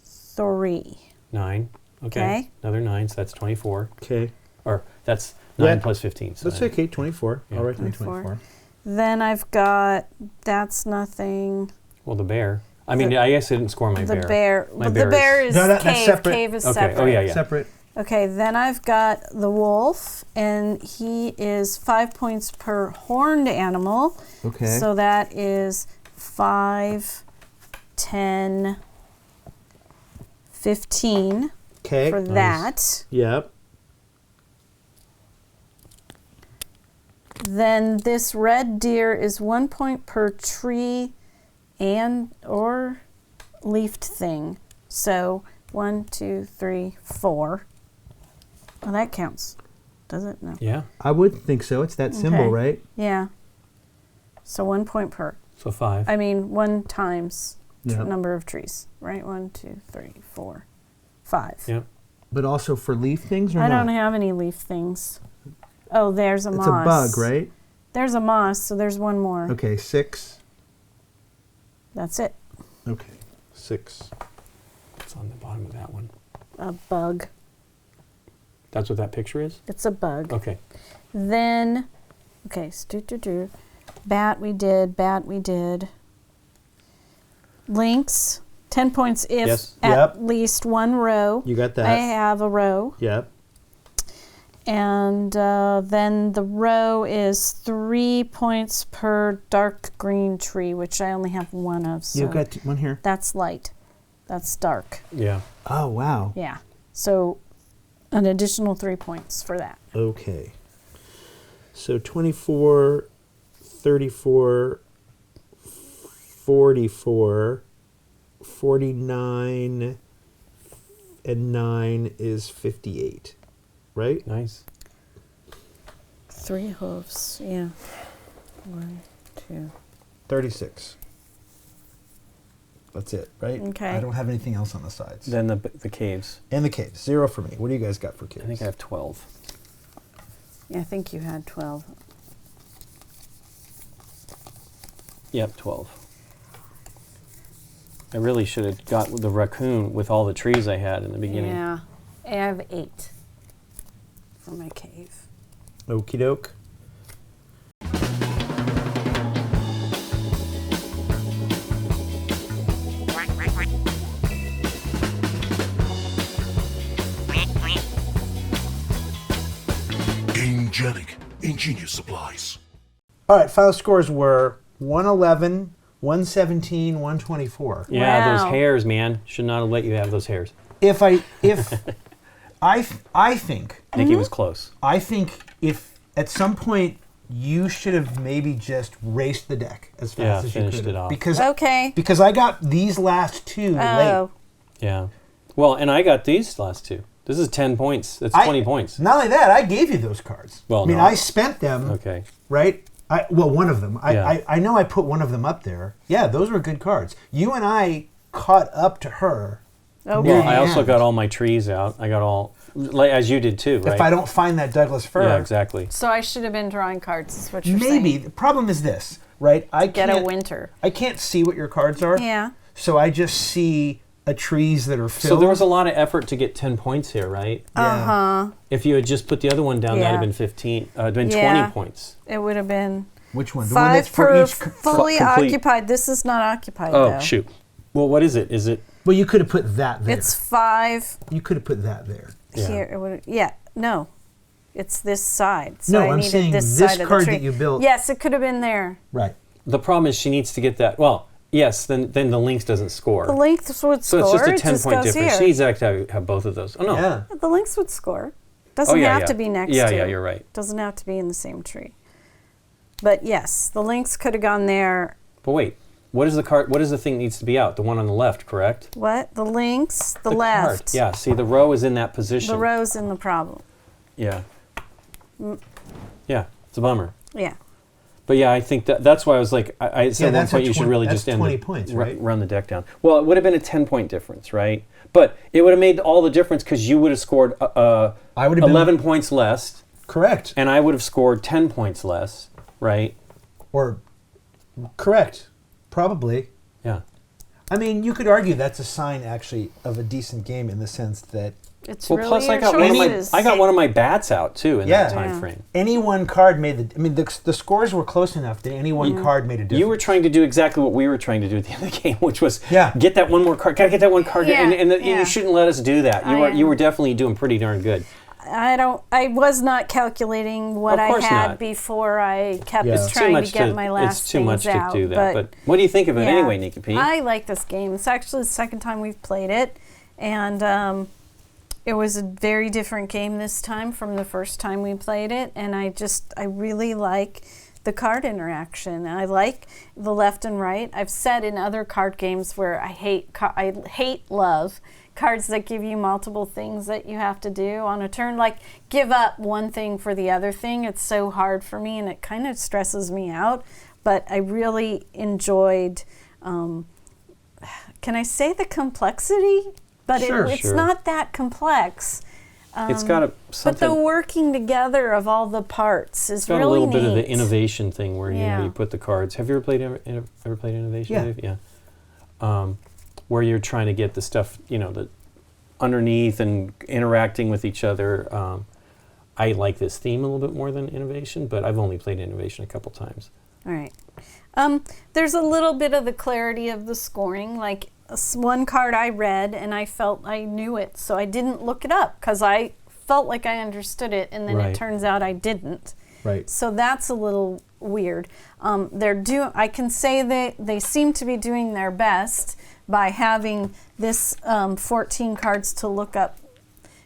3. 9. Okay. Okay. Another 9, so that's 24. Okay. Or that's 9 Yeah. plus 15. So That's then- okay. 24. Yeah. All right, 24. 24. Then I've got that's nothing. Well, the bear. I mean, I guess I didn't score my The bear. bear. My But bear the bear is No, that's cave. separate. Cave is Okay. separate. Oh, yeah, yeah. Separate. Okay, then I've got the wolf, and he is 5 points per horned animal. Okay. So that is 5, 10, 15 Okay. for that. Yep. Then this red deer is 1 point per tree and or leafed thing. So 1, 2, 3, 4. Well, that counts. Does it? No. Yeah. I would think so. It's that symbol, Okay. right? Yeah. So 1 point per. So 5. I mean, 1 times Yeah. number of trees, right? 1, 2, 3, 4, 5. Yeah. But also for leaf things or I not? don't have any leaf things. Oh, there's a It's moss. a bug, right? There's a moss, so there's 1 more. Okay, 6. That's it. Okay, 6. It's on the bottom of that one. A bug. That's what that picture is? It's a bug. Okay. Then, okay, bat we did. Lynx, 10 points if Yes. at Yep. least 1 row. You got that? I have a row. Yep. And then the row is 3 points per dark green tree, which I only have 1 of. So You got one here. that's light. That's dark. Yeah. Oh, wow. Yeah. So an additional 3 points for that. Okay. So 24, 34, 44, 49, and 9 is 58, right? Nice. 3 hooves. Yeah. 1, 2. 36. That's it, right? Okay. I don't have anything else on the sides. Then the caves. And the caves. 0 for me. What do you guys got for caves? I think I have 12. Yeah, I think you had 12. Yep, 12. I really should have got the raccoon with all the trees I had in the beginning. Yeah. I have 8 for my cave. Okie doke. Gamegenic, ingenious supplies. All right, final scores were 111, 117, 124. Yeah, Wow. those hairs, man. Should not have let you have those hairs. If I think Nikki was close. if at some point you should have maybe just raced the deck as fast as you finished could. it off. Because I got these last two late. Yeah. Well, and I got these last two. This is 10 points. That's 20 points. Not only that, I gave you those cards. Well, I mean, no. I spent them. Okay. Right? One of them. Yeah. I know I put one of them up there. Yeah, those were good cards. You and I caught up to her. Okay. Well, I also got all my trees out. I got all, like, as you did too, right? If I don't find that Douglas fir. Yeah, exactly. So I should have been drawing cards, is what you're saying. Maybe. The problem is this, right? Get a winter. I can't see what your cards are. Yeah. So I just see trees that are filled. So there was a lot of effort to get 10 points here, right? Uh-huh. If you had just put the other one down, that'd have been 15, been 20 points. It would have been Which one? The one 5 that's for per each fully complete. occupied. This is not occupied, Oh, though. shoot. Well, what is it? Is it? Well, you could have put that there. It's 5 You could have put that there. Yeah. here. It would, no. It's this side. So No, I I'm needed saying this this side of card the tree. that you built- Yes, it could have been there. Right. The problem is she needs to get that. Well, yes, then the lynx doesn't score. The length would so score. it's just a It 10-point goes difference. here. She needs to actually have both of those. Oh, no. Yeah. The lynx would score. Doesn't yeah, have yeah. to be next Yeah, to. yeah, you're right. Doesn't have to be in the same tree. But yes, the lynx could have gone there. But wait, what is the card? What is the thing that needs to be out? The one on the left, correct? What? The lynx, the card. left. Yeah, see, the row is in that position. The row's in the problem. Yeah. Yeah, it's a bummer. Yeah. But yeah, I think that's why I was like, I said at one that's point a you should 20 really that's just end 20 points, right? run the deck down. Well, it would have been a 10-point difference, right? But it would have made all the difference because you would have scored I would have 11 points less, Correct. and I would have scored 10 points less, right? Or correct. Probably. Yeah. I mean, you could argue that's a sign actually of a decent game in the sense that It's Well, really plus I your got choices. one of my bats out too in that time Yeah. frame. any one card made the. I mean, the scores were close enough that any one card made a difference. You were trying to do exactly what we were trying to do at the end of the game, which was Yeah. get that one more card. Gotta get that one card, Yeah, and yeah. you shouldn't let us do that. You were definitely doing pretty darn good. I was not calculating what Of I course had not. before I kept Yeah. It's too trying much to get my last It's too much things to out, do that. But what do you think of it yeah. anyway, Nikki P? I like this game. It's actually the second time we've played it, and it was a very different game this time from the first time we played it, and I really like the card interaction. I like the left and right. I've said in other card games where I love cards that give you multiple things that you have to do on a turn, like give up one thing for the other thing. It's so hard for me, and it kind of stresses me out, but I really enjoyed, can I say the complexity? But Sure, it's sure. not that complex. It's got But something. the working together of all the parts is It's got really a little bit of the neat. innovation thing where Yeah. you put the cards. Have you ever played innovation? Yeah. Dave? Yeah. Where you're trying to get the stuff, the underneath and interacting with each other. I like this theme a little bit more than innovation, but I've only played innovation a couple times. All right. There's a little bit of the clarity of the scoring. Like one card I read and I felt I knew it, so I didn't look it up because I felt like I understood it, and then Right. it turns out I didn't. right. So that's a little weird. I can say they seem to be doing their best by having this 14 cards to look up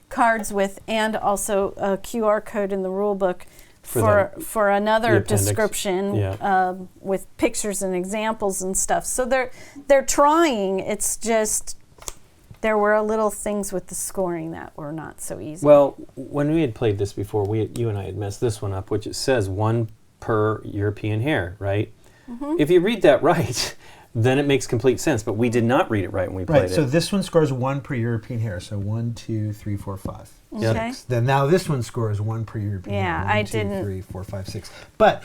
cards with, and also a QR code in the rule book for another the appendix. description Yeah. with pictures and examples and stuff. So they're trying. It's just there were little things with the scoring that were not so easy. Well, when we had played this before, you and I had messed this one up, which it says 1 per European hair, right? Mm-hmm. If you read that right, then it makes complete sense. But we did not read it right when we played Right. So it. this one scores 1 per European hair. So 1, 2, 3, 4, 5. Okay. 6. Then now this one scores 1 per European Yeah, hair. I 1, 2, didn't- 3, 4, 5, 6. But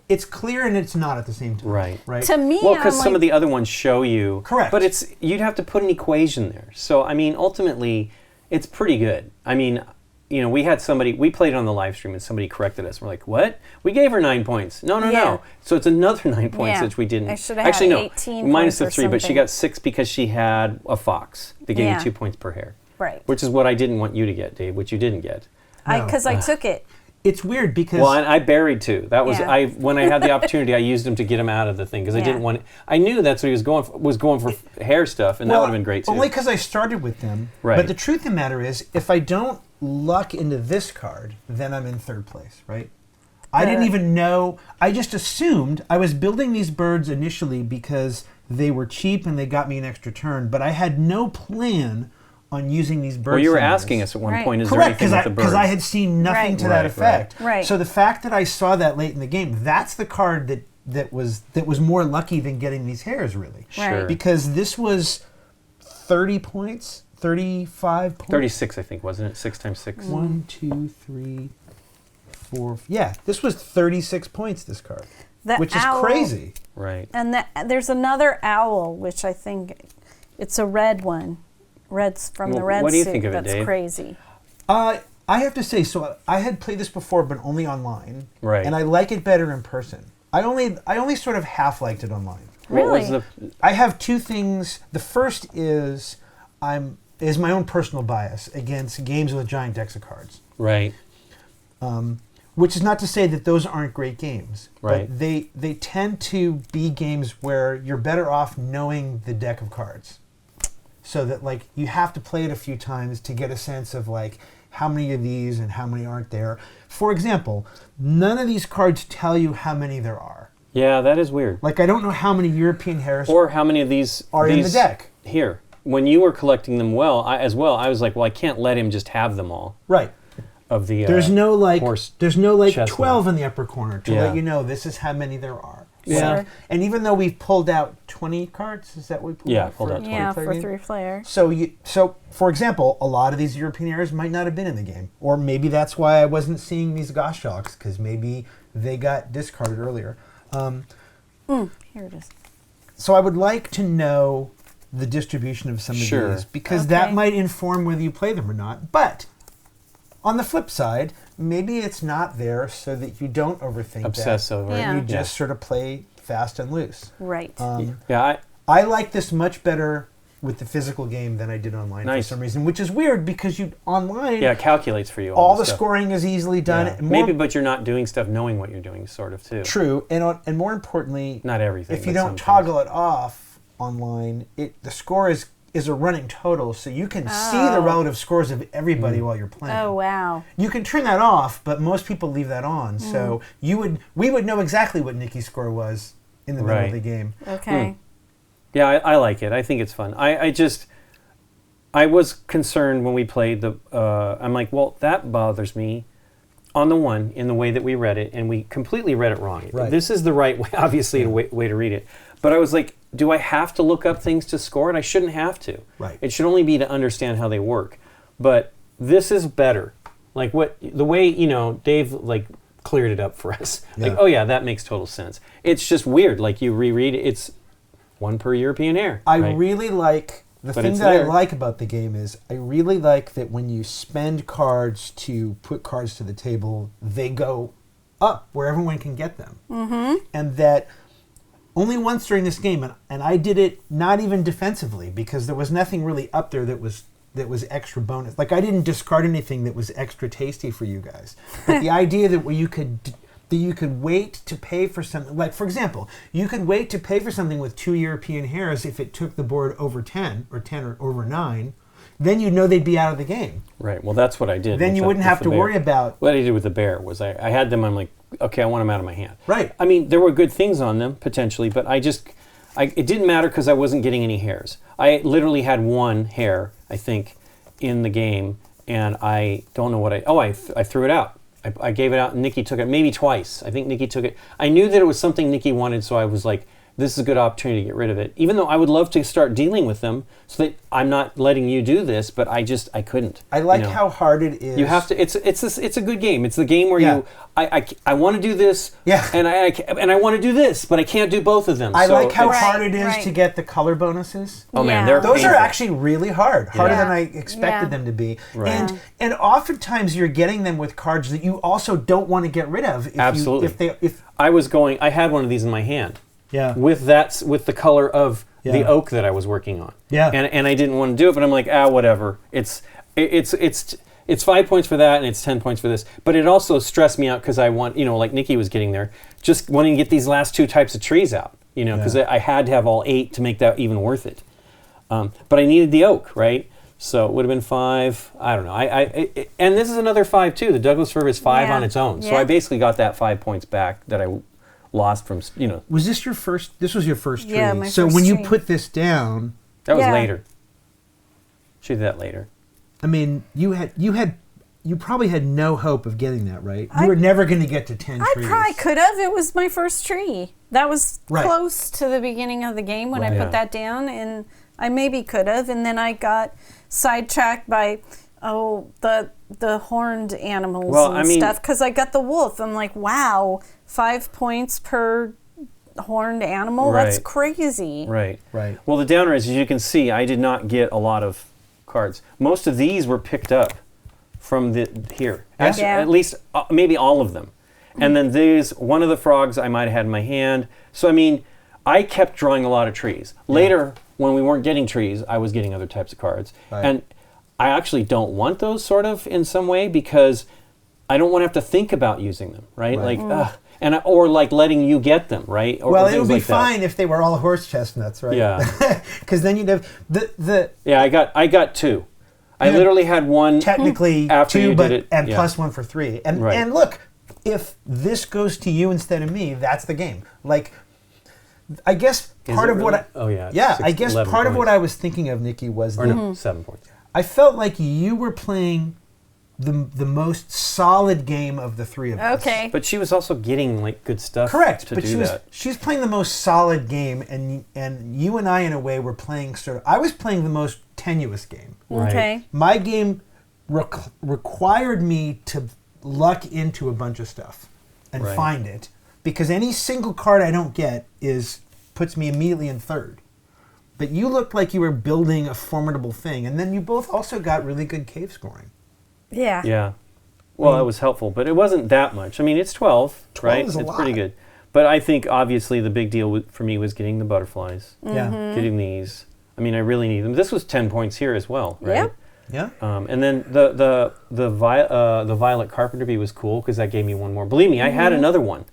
it's clear and it's not at the same time. Right. Right. To me, Well, because I'm some like, of the other ones show you. Correct. But you'd have to put an equation there. So, I mean, ultimately, it's pretty good. I mean, we played it on the live stream and somebody corrected us. We're like, what? We gave her 9 points. No. Yeah. So it's another 9 points Yeah. which we didn't. I should have Actually, had no. 18 Minus points the or 3, but she something. got 6 because she had a fox. They gave Yeah. you 2 points per hair. right. Which is what I didn't want you to get, Dave, which you didn't get. Because I took it. It's weird because Well, I buried 2. That was Yeah. when I had the opportunity, I used him to get him out of the thing because I Yeah. didn't want. I knew that's what he was going for hair stuff, and that would have been great too. Only because I started with them. Right. But the truth of the matter is, if I don't luck into this card, then I'm in third place, right? I didn't even know. I just assumed I was building these birds initially because they were cheap and they got me an extra turn, but I had no plan on using these bird Well, you were symbols. asking us at one Right. point, is Correct, there anything with the birds? because I had seen nothing Right. to that Right, effect. right. So the fact that I saw that late in the game, that's the card that was more lucky than getting these hairs, really. Right. Sure. Because this was 30 points, 35 points. 36, I think, wasn't it? 6 times 6. 1, 2, 3, 4. Yeah, this was 36 points, this card. The which is owl- crazy. Right. And there's another owl, which I think it's a red one. Red's from the Well, red what do you suit. think of it, That's Dave? crazy. I have to say, so I had played this before, but only online. Right. And I like it better in person. I only sort of half liked it online. What was Really? I have two things. The first is my own personal bias against games with giant decks of cards. Right. Which is not to say that those aren't great games. Right. But they tend to be games where you're better off knowing the deck of cards. So that like you have to play it a few times to get a sense of like how many of these and how many aren't there. For example, none of these cards tell you how many there are. Yeah, that is weird. Like I don't know how many European hairs Or how many of these are in the deck. Here. When you were collecting them I was like, well, I can't let him just have them all. Right. Of the There's no horse 12 chestnut. in the upper corner to Yeah. let you know this is how many there are. Yeah. Sure. And even though we've pulled out 20 cards, is that what we pulled Yeah, out? pulled for out 20. Yeah, player for game? 3 players. So for example, a lot of these European errors might not have been in the game, or maybe that's why I wasn't seeing these Goshawks because maybe they got discarded earlier. Here it is. So I would like to know the distribution of some of Sure. these because that Okay. might inform whether you play them or not. But on the flip side, maybe it's not there so that you don't overthink Obsess that. over Yeah. it. You just sort of play fast and loose. Right. Yeah, I like this much better with the physical game than I did online Nice. for some reason, which is weird because you online it calculates for you. all the stuff. scoring is easily done. Yeah. More Maybe, but you're not doing stuff knowing what you're doing, sort of, too. true, and more importantly, Not everything. if you but don't some toggle it off online, the score is a running total, so you can see the Oh. relative scores of everybody while you're playing. Oh, wow. You can turn that off, but most people leave that on. So we would know exactly what Nikki's score was in the middle of Right. the game. Okay. Yeah, I like it. I think it's fun. I was concerned when we played I'm like, well, that bothers me on the one in the way that we read it, and we completely read it wrong. Right. This is the right way, obviously, way to read it. But I was like, do I have to look up things to score it? I shouldn't have to. Right. It should only be to understand how they work. But this is better. Like the way, Dave like cleared it up for us. Like, Yeah. oh yeah, that makes total sense. It's just weird. Like you reread it, it's one per European air. I right? really like the But thing it's that there. I like about the game is I really like that when you spend cards to put cards to the table, they go up where everyone can get them. Mm-hmm. And that only once during this game, and I did it not even defensively because there was nothing really up there that was extra bonus. Like I didn't discard anything that was extra tasty for you guys. But the idea that you could wait to pay for something, like for example, you could wait to pay for something with 2 European hairs if it took the board over 10 or over 9, then you'd know they'd be out of the game. Right. Well, that's what I did. Then with you the- wouldn't with have the to bear. worry about. What I did with the bear was I had them. I'm like, okay, I want them out of my hand. Right. I mean, there were good things on them potentially, but it didn't matter because I wasn't getting any hairs. I literally had one hair, I think, in the game, and I don't know what I threw it out. I gave it out, and Nikki took it maybe twice. I think Nikki took it. I knew that it was something Nikki wanted, so I was like, this is a good opportunity to get rid of it. Even though I would love to start dealing with them, so that I'm not letting you do this, but I couldn't. I like how hard it is. You have to. It's a good game. It's the game where Yeah. I want to do this. Yeah. And I want to do this, but I can't do both of them. I so like how it's- hard it is Right. to get the color bonuses. Oh man, Yeah. they're Those are painful. actually really hard, harder Yeah. than I expected Yeah. them to be. Right. And oftentimes you're getting them with cards that you also don't want to get rid of. Absolutely. If I had one of these in my hand. yeah. With the color of the Yeah. oak that I was working on. Yeah. And I didn't want to do it, but I'm like, whatever. It's 5 points for that, and it's 10 points for this. But it also stressed me out because I want, like Nikki was getting there, just wanting to get these last 2 types of trees out, because I had to have all 8 to make that even worth it. But I needed the oak, right? So it would have been 5. I don't know. And this is another 5 too. The Douglas fir is 5 Yeah. on its own. So Yeah. I basically got that 5 points back that I lost from, Was this your first? This was your first tree. Yeah, my so first when you tree. put this down, that was Yeah. later. She did that later. I mean, you probably had no hope of getting that, right? You were never going to get to 10 I trees. probably could have. It was my first tree. That was Right. close to the beginning of the game when I Right. put Yeah. that down, and I maybe could have. And then I got sidetracked by the horned animals Well, and I mean- stuff because I got the wolf. I'm like, wow, 5 points per horned animal. That's Right. crazy. Right. Right. Well, the downer is, as you can see, I did not get a lot of cards. Most of these were picked up from here. Actually, Yeah. at least maybe all of them. And then one of the frogs I might have had in my hand. So, I mean, I kept drawing a lot of trees. Later, when we weren't getting trees, I was getting other types of cards. Right. And I actually don't want those sort of in some way because I don't want to have to think about using them, right? Right. Like, or like letting you get them, right? Or Well, it things would be like that. fine if they were all horse chestnuts, right? Yeah. Because then you'd have the Yeah, I got 2. I Yeah. literally had one. technically After 2, you but did it, and yeah. plus 1 for 3. And Right. and look, if this goes to you instead of me, that's the game. Like, I guess part it of what really? I Oh, yeah, yeah, I 6, guess 11 part of what points. I was thinking of, Nikki, was Or that no, 7 points. I felt like you were playing the most solid game of the three of us. Okay. But she was also getting like good stuff. Correct, to but do that. she's playing the most solid game, and you and I, in a way, were playing I was playing the most tenuous game. Right. Okay. My game required me to luck into a bunch of stuff and Right. find it, because any single card I don't get puts me immediately in third. But you looked like you were building a formidable thing, and then you both also got really good cave scoring. Yeah. Yeah. Well, that was helpful, but it wasn't that much. I mean, it's 12, 12 right? is a It's lot. pretty good. But I think obviously the big deal for me was getting the butterflies, Yeah, getting these. I mean, I really need them. This was 10 points here as well, right? Yep. yeah. And then the violet carpenter bee was cool because that gave me one more. Believe me, I had another one,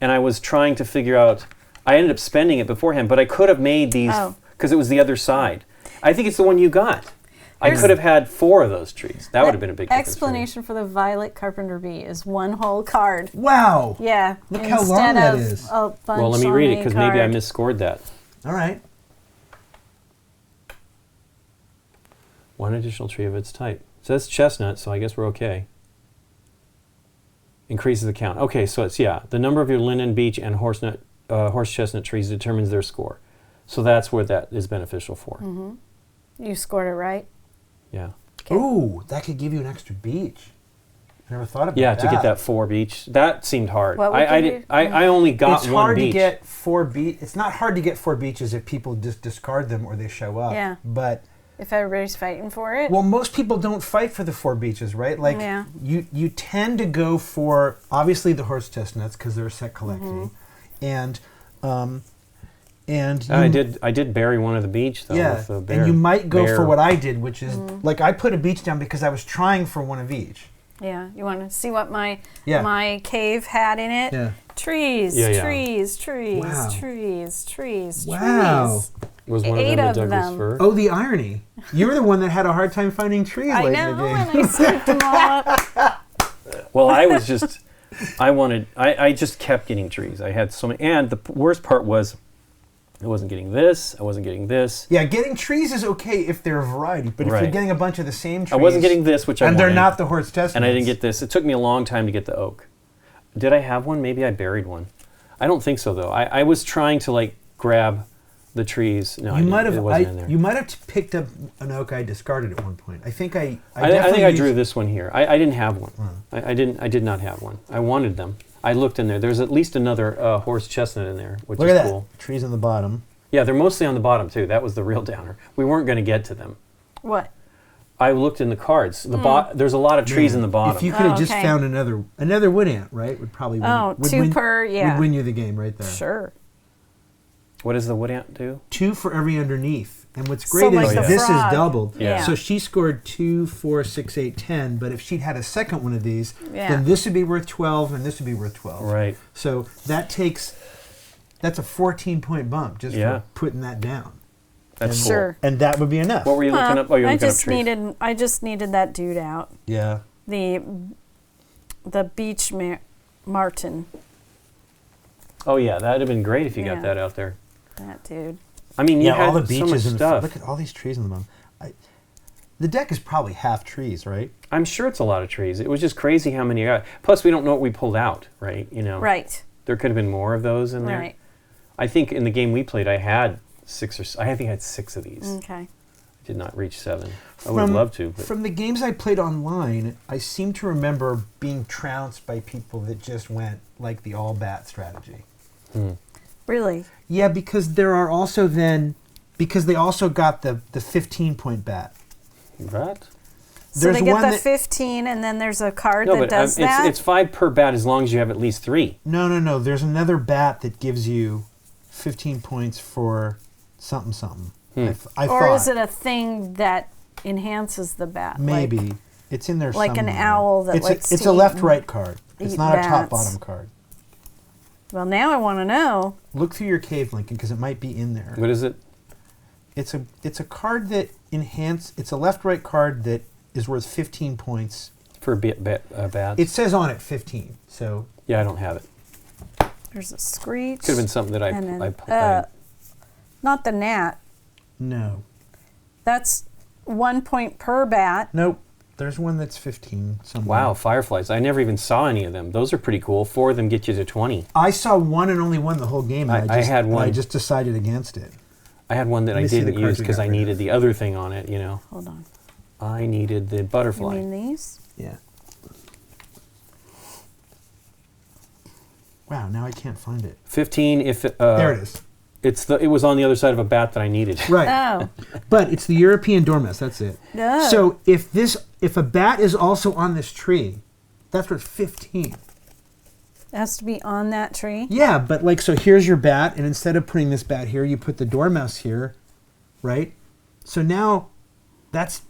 and I was trying to figure out. I ended up spending it beforehand, but I could have made these because it was the other side. I think it's the one you got. I could have had 4 of those trees. That would have been a big difference for me. Explanation for the violet carpenter bee is one whole card. Wow. Yeah. Look how long that is. A bunch Well, let me on read a it because maybe I card. misscored that. All right. One additional tree of its type. It says chestnut, so I guess we're okay. Increases the count. Okay, so it's, the number of your linden, beech, and horse chestnut trees determines their score. So that's where that is beneficial for. You scored it right. Yeah. Ooh, that could give you an extra beach. I never thought about Yeah, that. to get that 4 beech. That seemed hard. What would I give did. you- I only got It's one hard beech. to get 4 beach. It's not hard to get 4 beaches if people just discard them or they show up. Yeah. But If everybody's fighting for it. well, most people don't fight for the 4 beaches, right? Like Yeah. you tend to go for obviously the horse chestnuts because they're a set collecting, and I did bury one of the beech though. yeah, With the bear, and you might go for bear- what I did, which is like I put a beach down because I was trying for one of each. Yeah. You want to see what my Yeah. my cave had in it? Yeah. Trees, Yeah, yeah. trees, trees, Wow. trees, trees, Wow. trees. Was one 8 of them of the Douglas them. fir? Oh, the irony! You're the one that had a hard time finding trees I late know, in the game. and I scooped them all up. Well, I was just, I just kept getting trees. I had so many, and the worst part was, I wasn't getting this, I wasn't getting this. Yeah, getting trees is okay if they're a variety, but if you're Right. getting a bunch of the same trees, I wasn't getting this, which I and wanted. they're not the horse chestnuts, And I didn't get this. It took me a long time to get the oak. Did I have one? Maybe I buried one. I don't think so, though. I was trying to, like, grab the trees. No, You might have. it wasn't in there. You might have picked up an oak I discarded at one point. I think I I definitely think I used- drew this one here. I didn't have one. I did not have one. I wanted them. I looked in there. There's at least another horse chestnut in there, which Look is at that. cool. Trees on the bottom. Yeah, they're mostly on the bottom too. That was the real downer. We weren't going to get to them. What? I looked in the cards. There's a lot of trees in the bottom. If you could have just okay. found another wood ant, right? Would probably win. Oh, would 2 win, per, yeah. Would win you the game right there. Sure. What does the wood ant do? 2 for every underneath. And what's So great like is the this frog. is doubled. Yeah. So she scored 2, 4, 6, 8, 10. But if she'd had a second one of these, Yeah. then this would be worth 12, and this would be worth 12. Right. So that's a 14-point bump just Yeah. for putting that down. That's Sure. And that would be enough. What were you looking up? Oh, you're I looking up just trees. needed that dude out. Yeah. The beach martin. Oh yeah, that'd have been great if you Yeah. got that out there. That dude. I mean, you Yeah, had all the so beaches much and stuff. look at all these trees in the bottom. The deck is probably half trees, right? I'm sure it's a lot of trees. It was just crazy how many you got. Plus, we don't know what we pulled out, right? You know, Right. there could have been more of those in there. Right. I think in the game we played, I had I think I had 6 of these. Okay. I did not reach 7. I would have loved to. But From the games I played online, I seem to remember being trounced by people that just went like the all bat strategy. Really? Yeah, because there are also because they also got the 15-point bat. What? So There's they get one the that- 15, and then there's a card No, that but does that? it's 5 per bat as long as you have at least 3. No. There's another bat that gives you 15 points for something. I or thought. is it a thing that enhances the bat? Maybe. Like, It's in there like an somewhere. owl that it's likes It's to a eat left-right card. It's eat not a bats. top-bottom card. well, now I want to know. Look through your cave, Lincoln, because it might be in there. What is it? It's a card that it's a left-right card that is worth 15 points. For bats? It says on it 15, so... Yeah, I don't have it. There's a screech. Could have been something that and then, I not the gnat. No. That's 1 point per bat. Nope. There's one that's 15 somewhere. Wow, fireflies. I never even saw any of them. Those are pretty cool. 4 of them get you to 20. I saw one and only one the whole game. And I had one. I just decided against it. I had one that Let I me see the didn't cards use we because got I rid of. needed the other thing on it, you know. Hold on. I needed the You butterfly. mean these? Yeah. Wow, now I can't find it. 15 if There it is. It was on the other side of a bat that I needed. Right. Oh. But it's the European dormouse, that's it. Oh. So if a bat is also on this tree, that's worth 15. It has to be on that tree. Yeah, but like, so here's your bat, and instead of putting this bat here, you put the dormouse here, right? So now that's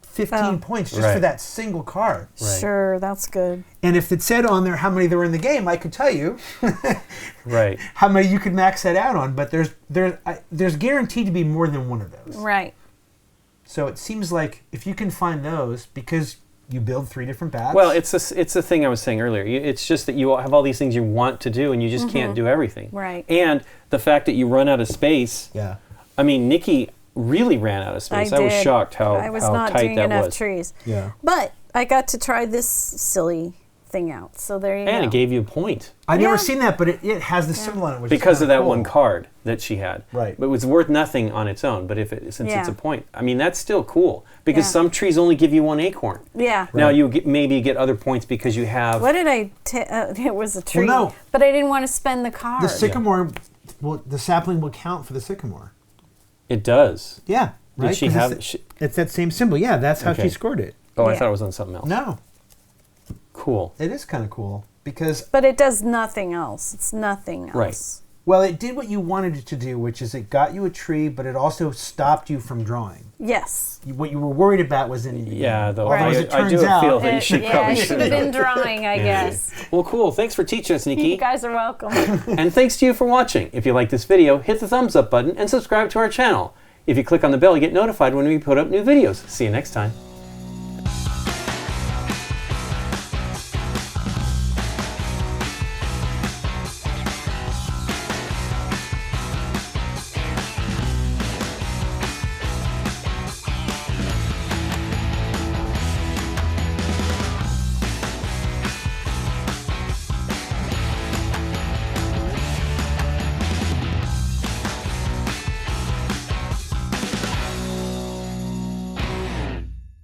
15 Oh. points just Right. for that single card. Right. Sure, that's good. And if it said on there how many there were in the game, I could tell you Right. how many you could max that out on. But there's guaranteed to be more than one of those. Right. So it seems like if you can find those, because you build 3 different bats. Well, it's a thing I was saying earlier. It's just that you have all these things you want to do, and you just can't do everything. Right. And the fact that you run out of space. Yeah. I mean, Nikki really ran out of space. I was did. shocked how I was how not tight doing that enough was. trees. Yeah. But I got to try this silly thing out. So there you go. And it gave you a point I've Yeah. never seen that, but it has the symbol on it, which because is of kinda that one cool. card that she had. Right. But it was worth nothing on its own. But since it's Yeah. a point, I mean, that's still cool because Yeah. some trees only give you 1 acorn. Yeah. Now you maybe get other points because you have. What did I? It was a tree. no. But I didn't want to spend the card. The sycamore, the sapling will count for the sycamore. It does. Yeah. Did Right? she 'Cause have? it's that same symbol. Yeah, that's how Okay. she scored it. Oh, I Yeah. thought it was on something else. No, Cool. it is kind of cool because, But it does nothing else. It's nothing else. Right. well, it did what you wanted it to do, which is it got you a tree, but it also stopped you from drawing. Yes. What you were worried about was in the Yeah, though Right. I, As it I do turns out- feel that you should yeah, probably it should have been drawing, I guess. Well, cool. Thanks for teaching us, You Nikki. guys are welcome. And thanks to you for watching. If you like this video, hit the thumbs up button and subscribe to our channel. If you click on the bell, you get notified when we put up new videos. See you next time.